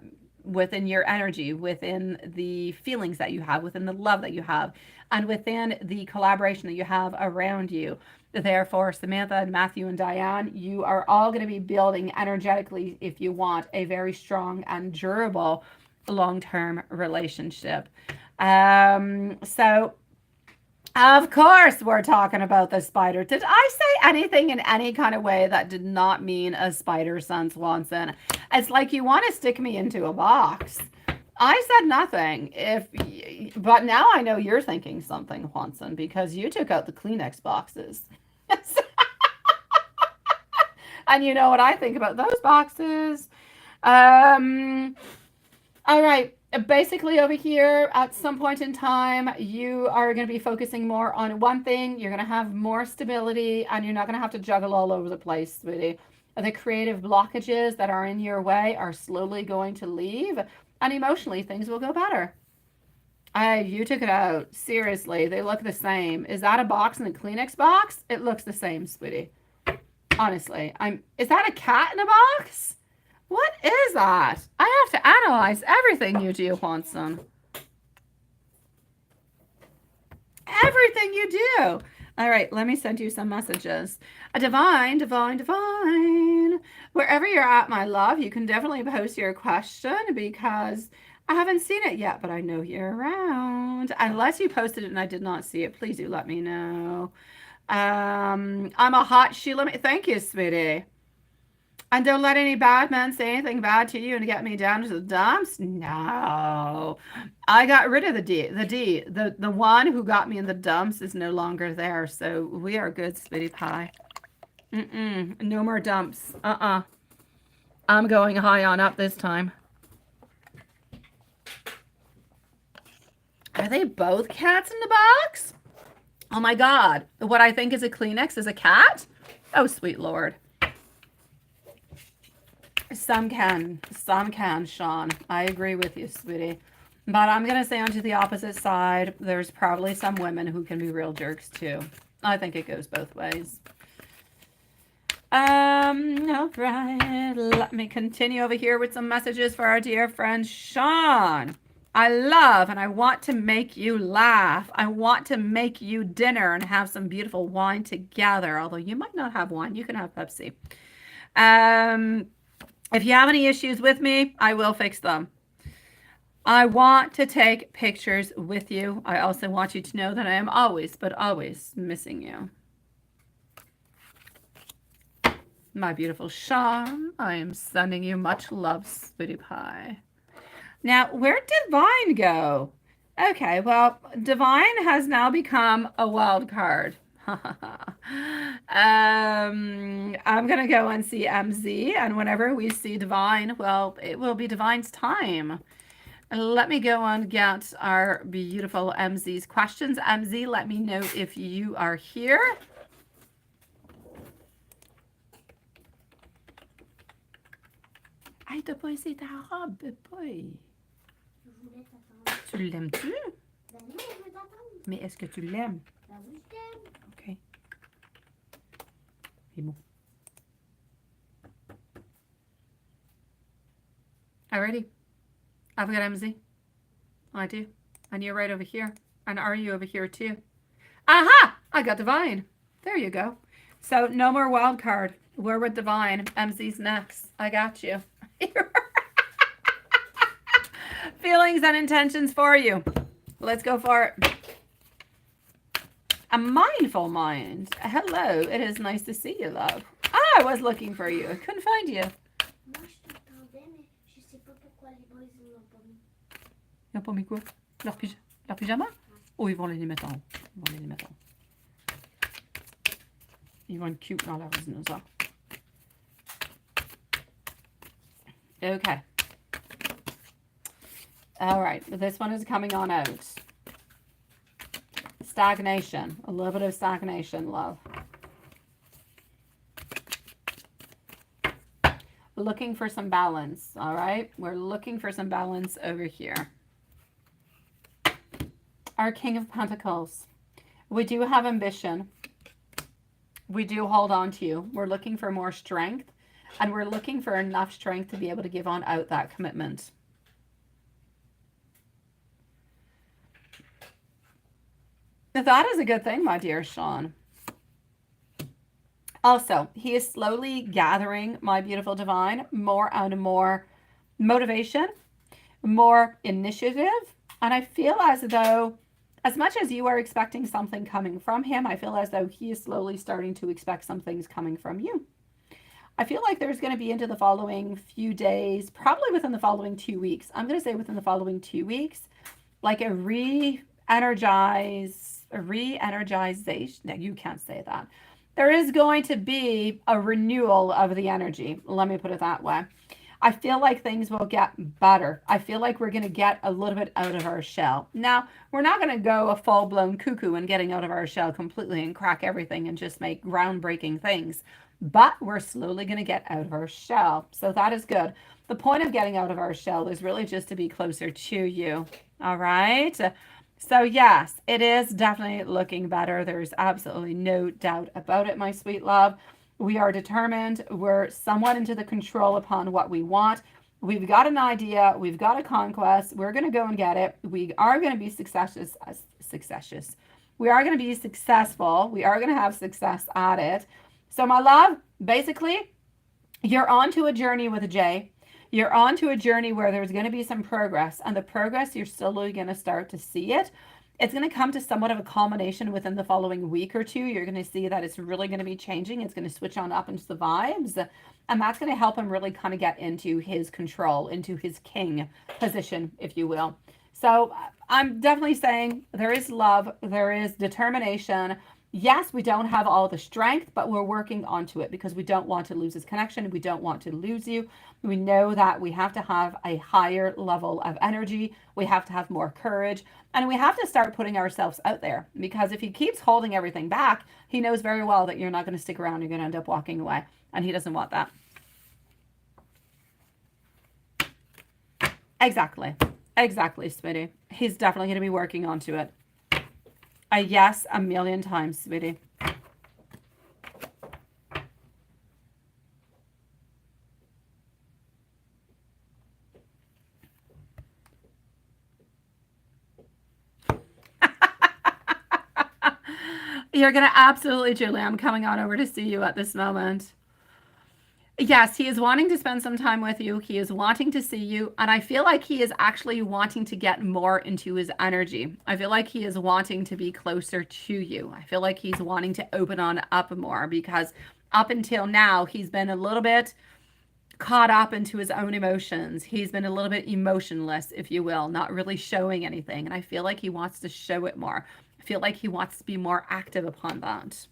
within your energy, within the feelings that you have, within the love that you have, and within the collaboration that you have around you. Therefore, Samantha and Matthew and Diane, you are all going to be building energetically, if you want, a very strong and durable long-term relationship. So of course we're talking about the spider. Did I say anything in any kind of way that did not mean a spider, Son Swanson? It's like you want to stick me into a box. I said nothing. But now I know you're thinking something, Swanson, because you took out the Kleenex boxes. And you know what I think about those boxes. All right. Basically over here, at some point in time, you are going to be focusing more on one thing. You're going to have more stability, and you're not going to have to juggle all over the place, sweetie. The creative blockages that are in your way are slowly going to leave, and emotionally, things will go better. You took it out. Seriously, they look the same. Is that a box in a Kleenex box? It looks the same, sweetie. Honestly, is that a cat in a box? What is that? I have to analyze everything you do, Swanson. Everything you do. All right, let me send you some messages. Divine, divine, divine. Wherever you're at, my love, you can definitely post your question because I haven't seen it yet, but I know you're around. Unless you posted it and I did not see it, please do let me know. I'm a hot Sheila. Thank you, sweetie. And don't let any bad men say anything bad to you and get me down to the dumps. No, I got rid of the one who got me in the dumps is no longer there. So we are good, sweetie pie. No more dumps. I'm going high on up this time. Are they both cats in the box? Oh my God. What I think is a Kleenex is a cat? Oh, sweet Lord. Some can, Sean. I agree with you, sweetie. But I'm going to say onto the opposite side, there's probably some women who can be real jerks too. I think it goes both ways. All right. Let me continue over here with some messages for our dear friend Sean. I love and I want to make you laugh. I want to make you dinner and have some beautiful wine together. Although you might not have wine. You can have Pepsi. If you have any issues with me, I will fix them. I want to take pictures with you. I also want you to know that I am always, but always missing you. My beautiful Sean, I am sending you much love, sweetie pie. Now, where'd Divine go? Okay, well, Divine has now become a wild card. I'm going to go and see MZ, and whenever we see Divine, well, it will be Divine's time. Let me go and get our beautiful MZ's questions. MZ, let me know if you are here. Hey, t'as pas essayé ta robe, boy. Tu l'aimes-tu? Ben non, je veux t'attendre. Mais est-ce que tu l'aimes? Ben oui, je t'aime. OK. C'est bon. Alrighty. I've got MZ. I do. And you're right over here. And are you over here too? Aha! I got Divine. There you go. So no more wild card. We're with Divine. MZ's next. I got you. Feelings and intentions for you. Let's go for it. A mindful mind. Hello. It is nice to see you, love. I was looking for you. I couldn't find you. Moi, je t'attendais, mais je sais pas pourquoi les boys ne l'ont pas mis. Ils n'ont pas mis quoi? Leur pyjama? Oh, ils vont les mettre en haut. Ils vont être cute dans leur dinosaure. Okay. All right. This one is coming on out. Stagnation. A little bit of stagnation, love. Looking for some balance. All right. We're looking for some balance over here. Our King of Pentacles. We do have ambition. We do hold on to you. We're looking for more strength. And we're looking for enough strength to be able to give on out that commitment. That is a good thing, my dear Sean. Also, he is slowly gathering, my beautiful divine, more and more motivation, more initiative. And I feel as though, as much as you are expecting something coming from him, I feel as though he is slowly starting to expect some things coming from you. I feel like there's going to be into the following few days, probably within the following 2 weeks. I'm going to say within the following 2 weeks, like a re-energization. No, you can't say that. There is going to be a renewal of the energy. Let me put it that way. I feel like things will get better. I feel like we're going to get a little bit out of our shell. Now, we're not going to go a full-blown cuckoo and getting out of our shell completely and crack everything and just make groundbreaking things. But we're slowly going to get out of our shell. So that is good. The point of getting out of our shell is really just to be closer to you. All right. So yes, it is definitely looking better. There's absolutely no doubt about it, my sweet love. We are determined. We're somewhat into the control upon what we want. We've got an idea. We've got a conquest. We're going to go and get it. We are going to be successious. We are going to be successful. We are going to have success at it. So my love, basically, you're on to a journey with a J. You're on to a journey where there's going to be some progress. And the progress, you're slowly going to start to see it. It's going to come to somewhat of a culmination within the following week or two. You're going to see that it's really going to be changing. It's going to switch on up into the vibes. And that's going to help him really kind of get into his control, into his king position, if you will. So I'm definitely saying there is love. There is determination. Yes, we don't have all the strength, but we're working onto it because we don't want to lose this connection. We don't want to lose you. We know that we have to have a higher level of energy. We have to have more courage, and we have to start putting ourselves out there, because if he keeps holding everything back, he knows very well that you're not going to stick around. You're going to end up walking away, and he doesn't want that. Exactly, sweetie. He's definitely going to be working onto it. A yes, a million times, sweetie. You're going to absolutely, Julie, I'm coming on over to see you at this moment. Yes, he is wanting to spend some time with you. He is wanting to see you. And I feel like he is actually wanting to get more into his energy. I feel like he is wanting to be closer to you. I feel like he's wanting to open on up more, because up until now, he's been a little bit caught up into his own emotions. He's been a little bit emotionless, if you will, not really showing anything. And I feel like he wants to show it more. I feel like he wants to be more active upon that.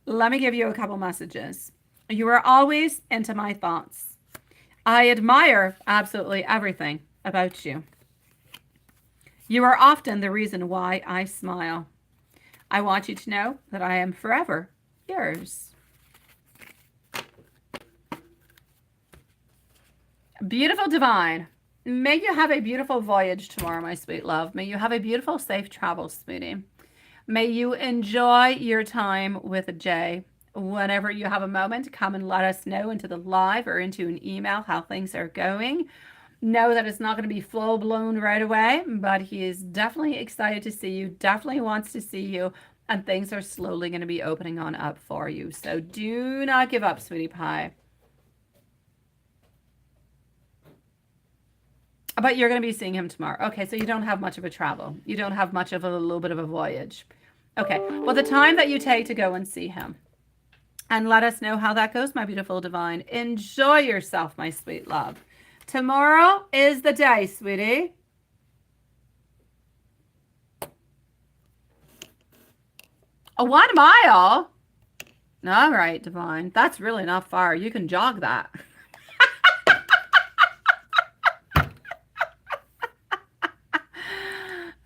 Let me give you a couple messages. You are always into my thoughts. I admire absolutely everything about you. You are often the reason why I smile. I want you to know that I am forever yours. Beautiful divine. May you have a beautiful voyage tomorrow, my sweet love. May you have a beautiful, safe travel, sweetie. May you enjoy your time with Jay. Whenever you have a moment, come and let us know into the live or into an email how things are going. Know that it's not going to be full-blown right away, but he is definitely excited to see you, definitely wants to see you, and things are slowly going to be opening on up for you. So do not give up, sweetie pie. But you're going to be seeing him tomorrow. Okay, so you don't have much of a travel. You don't have much of a little bit of a voyage. Okay, well, the time that you take to go and see him. And let us know how that goes, my beautiful divine. Enjoy yourself, my sweet love. Tomorrow is the day, sweetie. A 1 mile? All right, divine. That's really not far. You can jog that.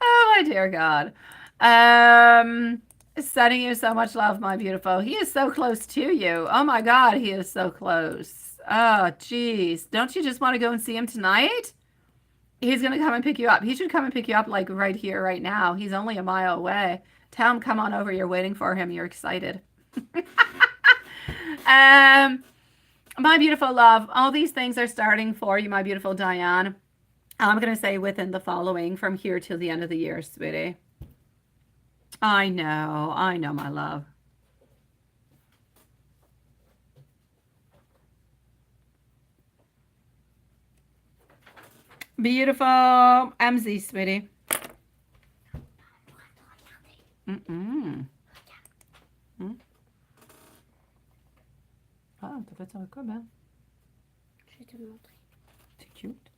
Oh, my dear God. Sending you so much love, my beautiful. He is so close to you. Oh my God, he is so close. Oh, geez. Don't you just want to go and see him tonight? He's going to come and pick you up. He should come and pick you up like right here, right now. He's only a mile away. Tell him, come on over. You're waiting for him. You're excited. My beautiful love, all these things are starting for you, my beautiful Diane. I'm going to say within the following from here till the end of the year, sweetie. I know, my love. Beautiful. MZ, sweetie. Ah, t'as fait ça comme, hein? Je vais te montrer. C'est cute.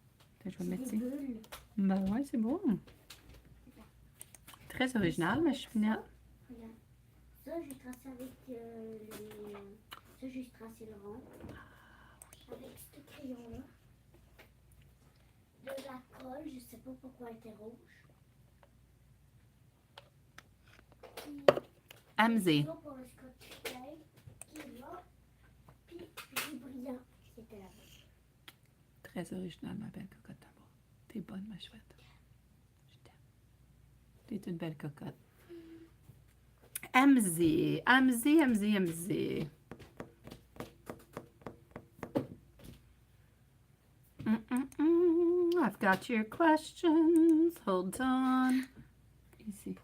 Je vais le mettre Des ici. bulles. Bah ouais, c'est beau. Très original, mais je suis bien. Regarde. Ça, j'ai tracé avec les... Ça, j'ai tracé le rang. Avec ce crayon-là. De la colle, je sais pas pourquoi elle était rouge. MZ. Pour le scotch tape, qui est là. Puis du brillant qui était là-bas. Très original, ma belle cocotte d'amour. T'es bonne, ma chouette. Je t'aime. T'es une belle cocotte. MZ. I've got your questions. Hold on. Easy.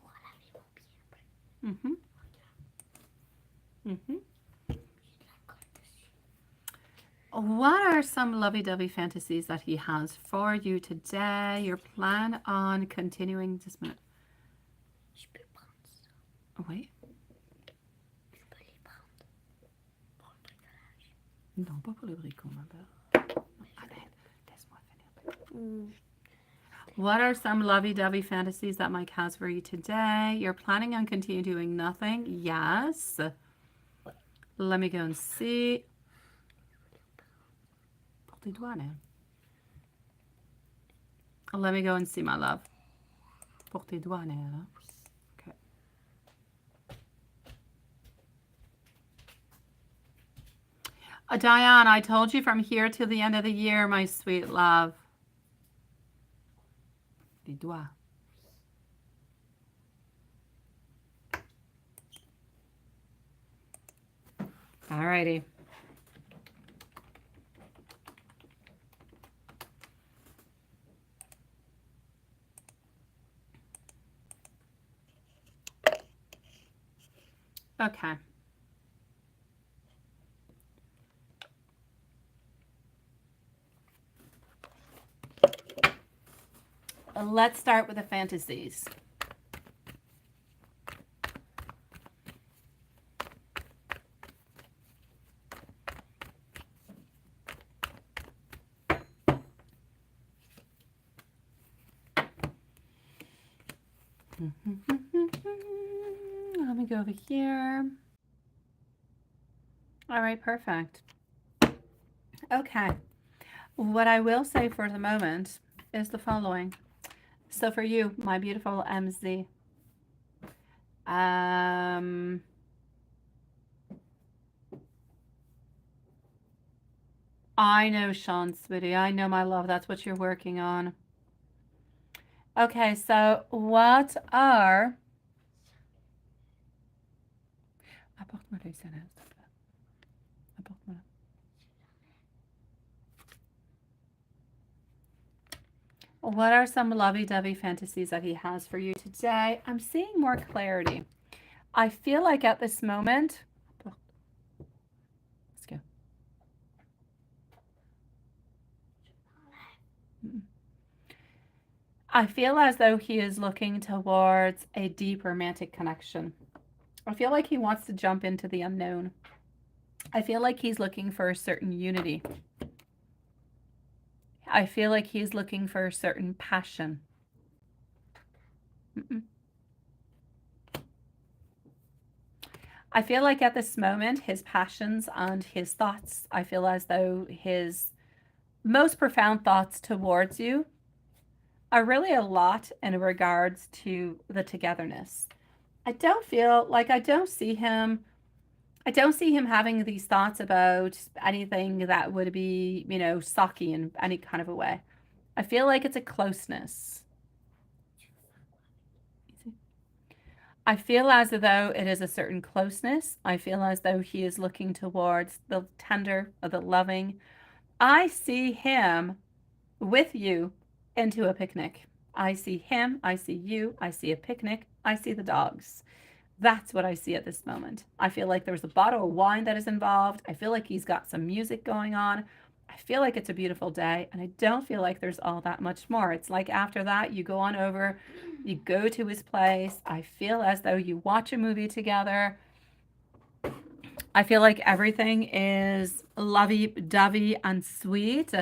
What are some lovey-dovey fantasies that he has for you today? Your plan on continuing this minute. Je peux prendre ça. Oui. Je peux les prendre. Pour le bricolage. Non, pas pour le bricot, ma belle. Arrête. Laisse-moi finir. What are some lovey-dovey fantasies that Mike has for you today? You're planning on continuing doing nothing? Yes. Let me go and see. Pour tes doigts, now. Let me go and see, my love. Pour tes doigts, now. Okay. Diane, I told you from here till the end of the year, my sweet love. Les doigts. Alrighty. Okay. Let's start with the fantasies. Let me go over here. All right, perfect. Okay. What I will say for the moment is the following. So for you, my beautiful MZ, I know, Sean, sweetie. I know, my love. That's what you're working on. Okay, so what are... Apporte-moi le s'il te plaît. Apporte-moi. What are some lovey-dovey fantasies that he has for you today? I'm seeing more clarity. I feel like at this moment... Let's go. I feel as though he is looking towards a deep romantic connection. I feel like he wants to jump into the unknown. I feel like he's looking for a certain unity. I feel like he's looking for a certain passion. I feel like at this moment, his passions and his thoughts, I feel as though his most profound thoughts towards you are really a lot in regards to the togetherness. I don't see him having these thoughts about anything that would be, sucky in any kind of a way. I feel like it's a closeness. I feel as though it is a certain closeness. I feel as though he is looking towards the tender or the loving. I see him with you into a picnic. I see him, I see you, I see a picnic, I see the dogs. That's what I see at this moment. I feel like there's a bottle of wine that is involved. I feel like he's got some music going on. I feel like it's a beautiful day, and I don't feel like there's all that much more. It's like after that, you go on over, you go to his place. I feel as though you watch a movie together. I feel like everything is lovey-dovey and sweet.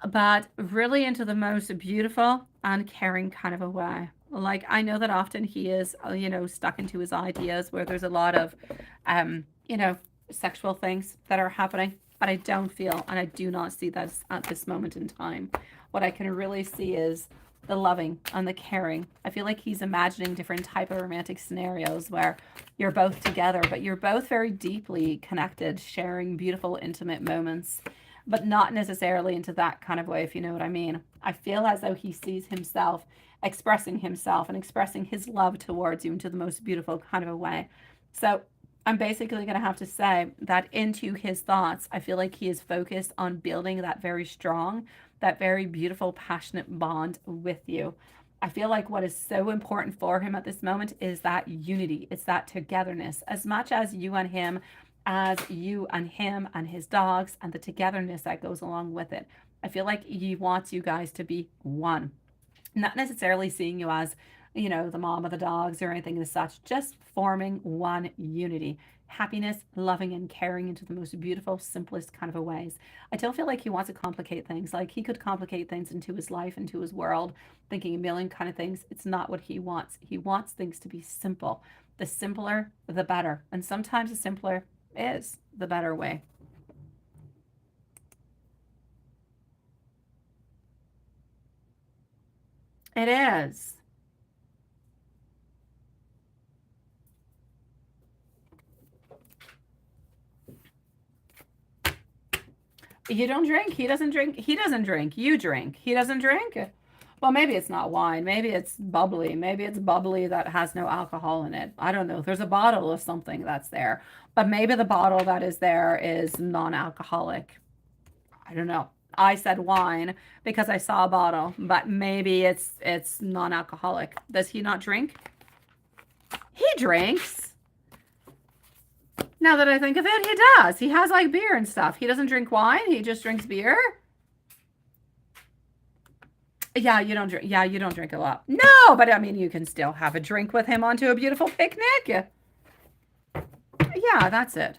But really into the most beautiful and caring kind of a way. Like, I know that often he is, stuck into his ideas where there's a lot of, sexual things that are happening. But I don't feel, and I do not see that at this moment in time. What I can really see is the loving and the caring. I feel like he's imagining different type of romantic scenarios where you're both together, but you're both very deeply connected, sharing beautiful, intimate moments, but not necessarily into that kind of way, if you know what I mean. I feel as though he sees himself himself and expressing his love towards you into the most beautiful kind of a way. So I'm basically going to have to say that into his thoughts, I feel like he is focused on building that very strong, that very beautiful, passionate bond with you. I feel like what is so important for him at this moment is that unity. It's that togetherness. As much as you and him, as you and him and his dogs and the togetherness that goes along with it. I feel like he wants you guys to be one. Not necessarily seeing you as, the mom of the dogs or anything as such, just forming one unity. Happiness, loving, and caring into the most beautiful, simplest kind of a ways. I don't feel like he wants to complicate things. Like, he could complicate things into his life, into his world, thinking a million kind of things. It's not what he wants. He wants things to be simple. The simpler, the better. And sometimes the simpler is the better way. It is. You don't drink. He doesn't drink. He doesn't drink. You drink. He doesn't drink. Well, maybe it's not wine. Maybe it's bubbly. Maybe it's bubbly that has no alcohol in it. I don't know. There's a bottle of something that's there. But maybe the bottle that is there is non-alcoholic. I don't know. I said wine because I saw a bottle, but maybe it's non-alcoholic. Does he not drink? He drinks. Now that I think of it, he does. He has like beer and stuff. He doesn't drink wine. He just drinks beer. Yeah, you don't drink. Yeah, you don't drink a lot. No, but I mean, you can still have a drink with him onto a beautiful picnic. Yeah, that's it.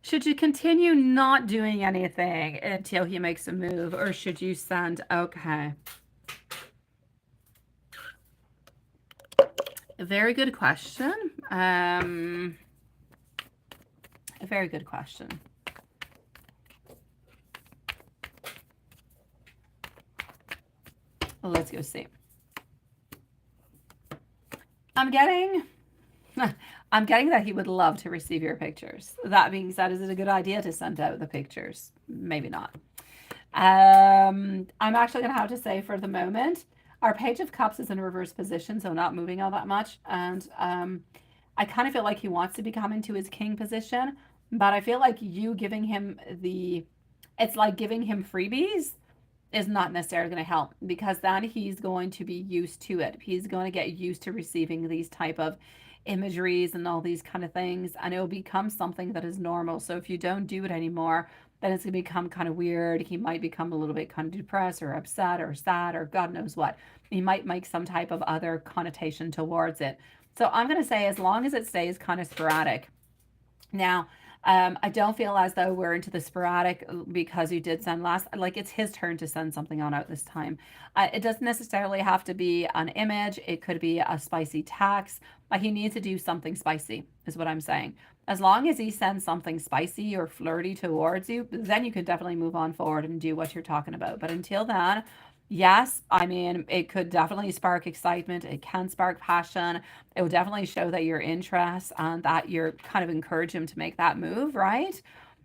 Should you continue not doing anything until he makes a move, or should you send? Okay. A very good question. A very good question. Let's go see. I'm getting that he would love to receive your pictures. That being said, is it a good idea to send out the pictures? Maybe not. I'm actually going to have to say for the moment, our Page of Cups is in reverse position, so not moving all that much. And I kind of feel like he wants to be coming to his king position, but I feel like you giving him it's like giving him freebies is not necessarily going to help, because then he's going to be used to it. He's going to get used to receiving these type of imageries and all these kind of things, and it will become something that is normal. So if you don't do it anymore, then it's going to become kind of weird. He might become a little bit kind of depressed or upset or sad or God knows what. He might make some type of other connotation towards it. So I'm going to say as long as it stays kind of sporadic. Now, I don't feel as though we're into the sporadic because you did send last. Like, it's his turn to send something on out this time. It doesn't necessarily have to be an image. It could be a spicy text, but he needs to do something spicy, is what I'm saying. As long as he sends something spicy or flirty towards you, then you can definitely move on forward and do what you're talking about. But until then, yes, I mean, it could definitely spark excitement. It can spark passion. It will definitely show that you're interested and that you're kind of encourage him to make that move, right?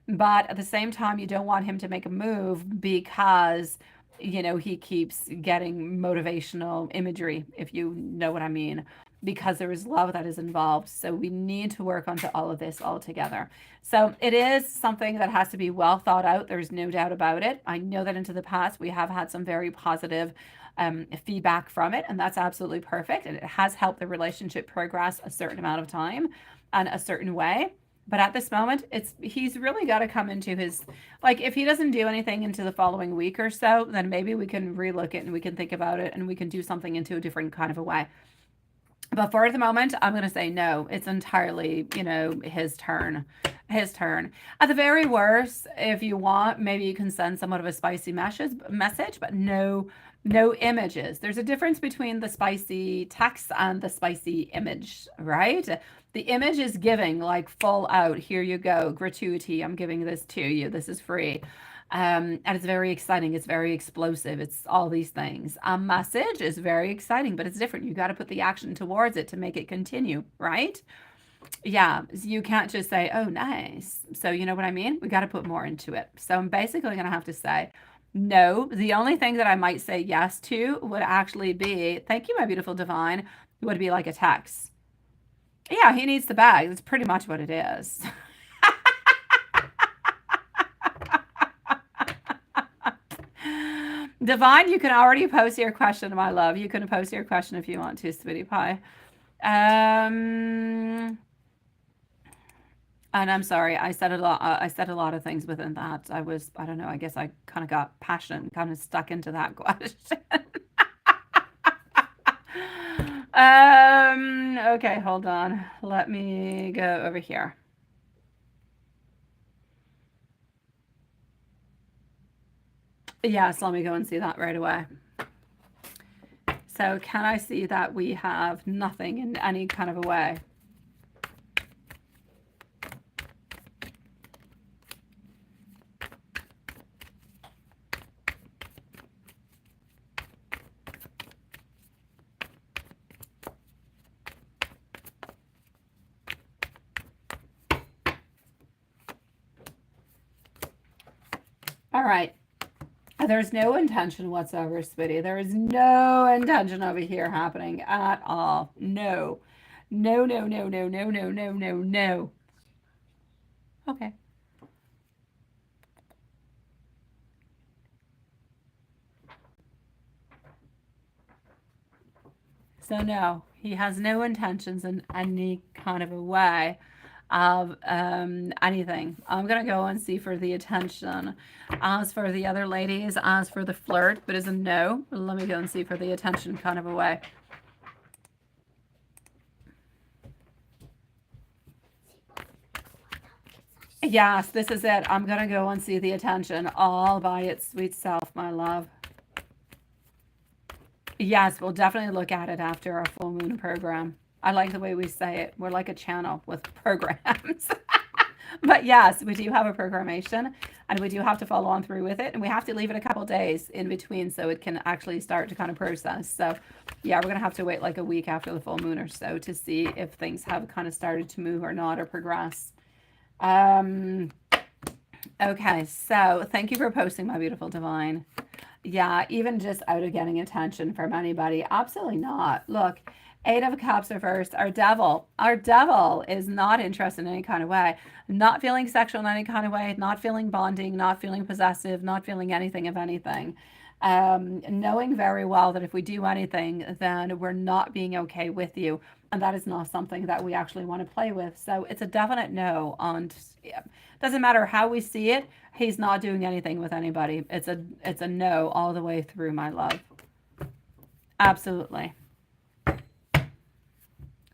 But at the same time, you don't want him to make a move because he keeps getting motivational imagery, if you know what I mean, because there is love that is involved. So we need to work onto all of this all together. So it is something that has to be well thought out. There's no doubt about it. I know that into the past we have had some very positive feedback from it, and that's absolutely perfect. And it has helped the relationship progress a certain amount of time and a certain way. But at this moment, he's really got to come into his, like, if he doesn't do anything into the following week or so, then maybe we can relook it and we can think about it and we can do something into a different kind of a way. But for the moment, I'm going to say no. It's entirely, his turn. His turn. At the very worst, if you want, maybe you can send somewhat of a spicy message, but no images. There's a difference between the spicy text and the spicy image, right? The image is giving like full out, here you go, gratuity. I'm giving this to you. This is free. And it's very exciting. It's very explosive. It's all these things. A message is very exciting, but it's different. You got to put the action towards it to make it continue, right? Yeah, you can't just say, oh, nice. So you know what I mean? We got to put more into it. So I'm basically going to have to say, no. The only thing that I might say yes to would actually be, thank you, my beautiful divine, would be like a text. Yeah, he needs the bag. That's pretty much what it is. Divine, you can already post your question, my love. You can post your question if you want to, sweetie pie. And I'm sorry, I said a lot. I said a lot of things within that. I don't know. I guess I kind of got passionate and kind of stuck into that question. Okay, hold on. Let me go over here. Yes, let me go and see that right away. So can I see that we have nothing in any kind of a way? All right. There's no intention whatsoever, sweetie. There is no intention over here happening at all. No. No, no, no, no, no, no, no, no, no. Okay. So no, he has no intentions in any kind of a way of anything. I'm gonna go and see for the attention. As for the other ladies, as for the flirt, but is a no. Let me go and see for the attention kind of a way. Yes, this is it. I'm gonna go and see the attention all by its sweet self, my love. Yes, we'll definitely look at it after our full moon program. I like the way we say it. We're like a channel with programs. But yes, we do have a programmation and we do have to follow on through with it. And we have to leave it a couple days in between so it can actually start to kind of process. So yeah, we're going to have to wait like a week after the full moon or so to see if things have kind of started to move or not or progress. Okay, so thank you for posting, my beautiful divine. Yeah, even just out of getting attention from anybody. Absolutely not. Look, 8 of Cups reversed. Our devil is not interested in any kind of way. Not feeling sexual in any kind of way. Not feeling bonding. Not feeling possessive. Not feeling anything of anything. Knowing very well that if we do anything, then we're not being okay with you. And that is not something that we actually want to play with. So it's a definite no. And yeah, doesn't matter how we see it. He's not doing anything with anybody. It's a no all the way through, my love. Absolutely.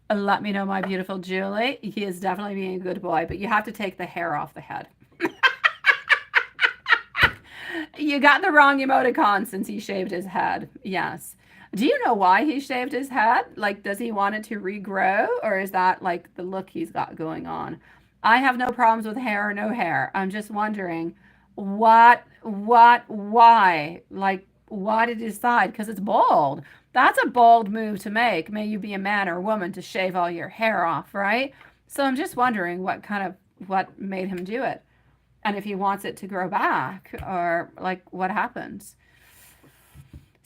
Let me know, my beautiful Julie. He is definitely being a good boy, but you have to take the hair off the head. You got the wrong emoticon since he shaved his head. Yes. Do you know why he shaved his head? Like, does he want it to regrow? Or is that like the look he's got going on? I have no problems with hair or no hair. I'm just wondering why? Like, why did he decide? Because it's bold. That's a bold move to make. May you be a man or a woman to shave all your hair off, right? So I'm just wondering what made him do it. And if he wants it to grow back or like what happens.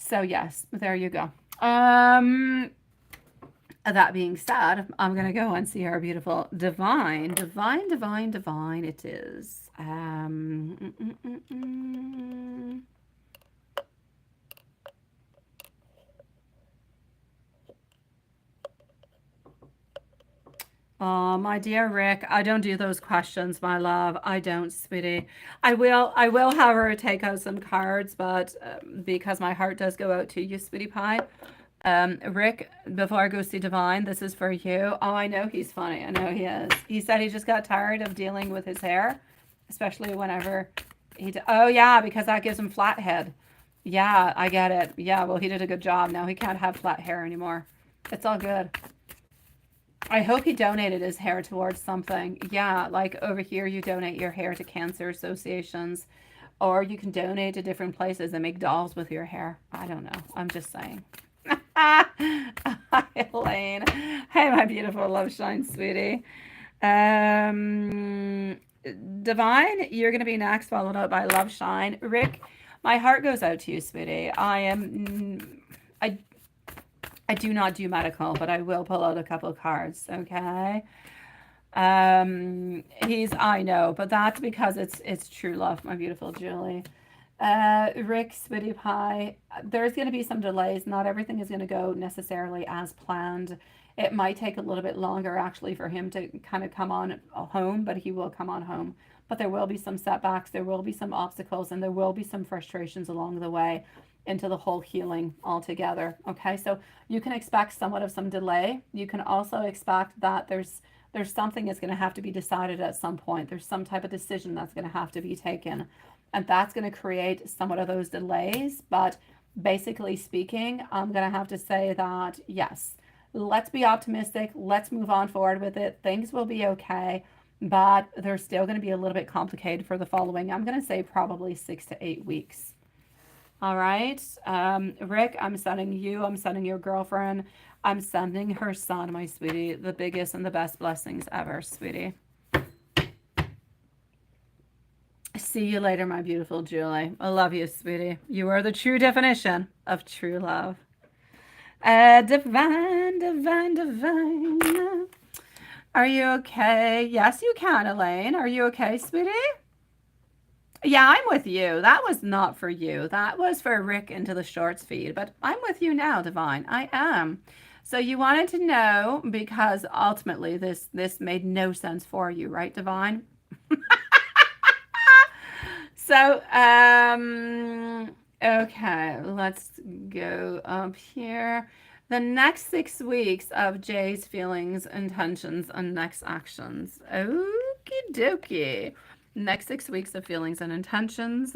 So yes, there you go. That being said, I'm gonna go and see our beautiful divine it is. Oh, my dear Rick, I don't do those questions, my love. I don't, sweetie. I will have her take out some cards, but because my heart does go out to you, sweetie pie. Rick, before I go see Divine, this is for you. Oh, I know he's funny. I know he is. He said he just got tired of dealing with his hair, especially whenever oh yeah, because that gives him flat head. Yeah, I get it. Yeah, well, he did a good job. Now he can't have flat hair anymore. It's all good. I hope he donated his hair towards something. Yeah, like over here, you donate your hair to cancer associations, or you can donate to different places and make dolls with your hair. I don't know. I'm just saying. Hi, Elaine. Hey, my beautiful love shine, sweetie. Divine, you're going to be next, followed up by love shine. Rick, my heart goes out to you, sweetie. I do not do medical, but I will pull out a couple cards, okay? I know, but that's because it's true love, my beautiful Julie. Rick, sweetie pie, there's going to be some delays. Not everything is going to go necessarily as planned. It might take a little bit longer actually for him to kind of come on home, but he will come on home. But there will be some setbacks, there will be some obstacles, and there will be some frustrations along the way into the whole healing altogether. Okay, so you can expect somewhat of some delay. You can also expect that there's something that's going to have to be decided at some point. There's some type of decision that's going to have to be taken, and that's going to create somewhat of those delays. But basically speaking, I'm going to have to say that yes, let's be optimistic. Let's move on forward with it. Things will be okay, but they're still going to be a little bit complicated for the following, I'm going to say probably 6 to 8 weeks. All right. Rick, I'm sending your girlfriend, I'm sending her son, my sweetie, the biggest and the best blessings ever, sweetie. See you later, my beautiful Julie. I love you, sweetie. You are the true definition of true love. Divine. Are you okay? Yes, you can, Elaine. Are you okay, sweetie? Yeah, I'm with you. That was not for you. That was for Rick into the shorts feed. But I'm with you now, Divine. I am. So you wanted to know because ultimately this made no sense for you, right, Divine? So, okay, let's go up here. The next 6 weeks of Jay's feelings, intentions, and next actions. Okie dokie. Next 6 weeks of feelings and intentions.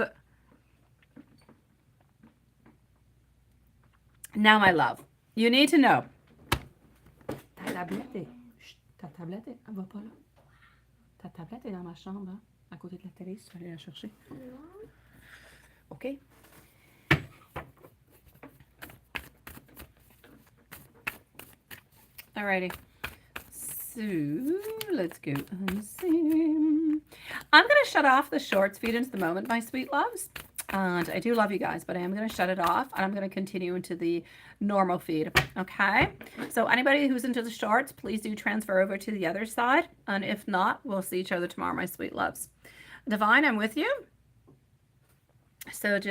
Now, my love, you need to know. Ta tablette, elle va pas là. Ta tablette est dans ma chambre, hein, à côté de la télé, si tu veux aller la chercher. OK? Alrighty. So let's go and see. I'm going to shut off the shorts feed into the moment, my sweet loves. And I do love you guys, but I am going to shut it off and I'm going to continue into the normal feed. Okay. So anybody who's into the shorts, please do transfer over to the other side. And if not, we'll see each other tomorrow, my sweet loves. Divine, I'm with you. So just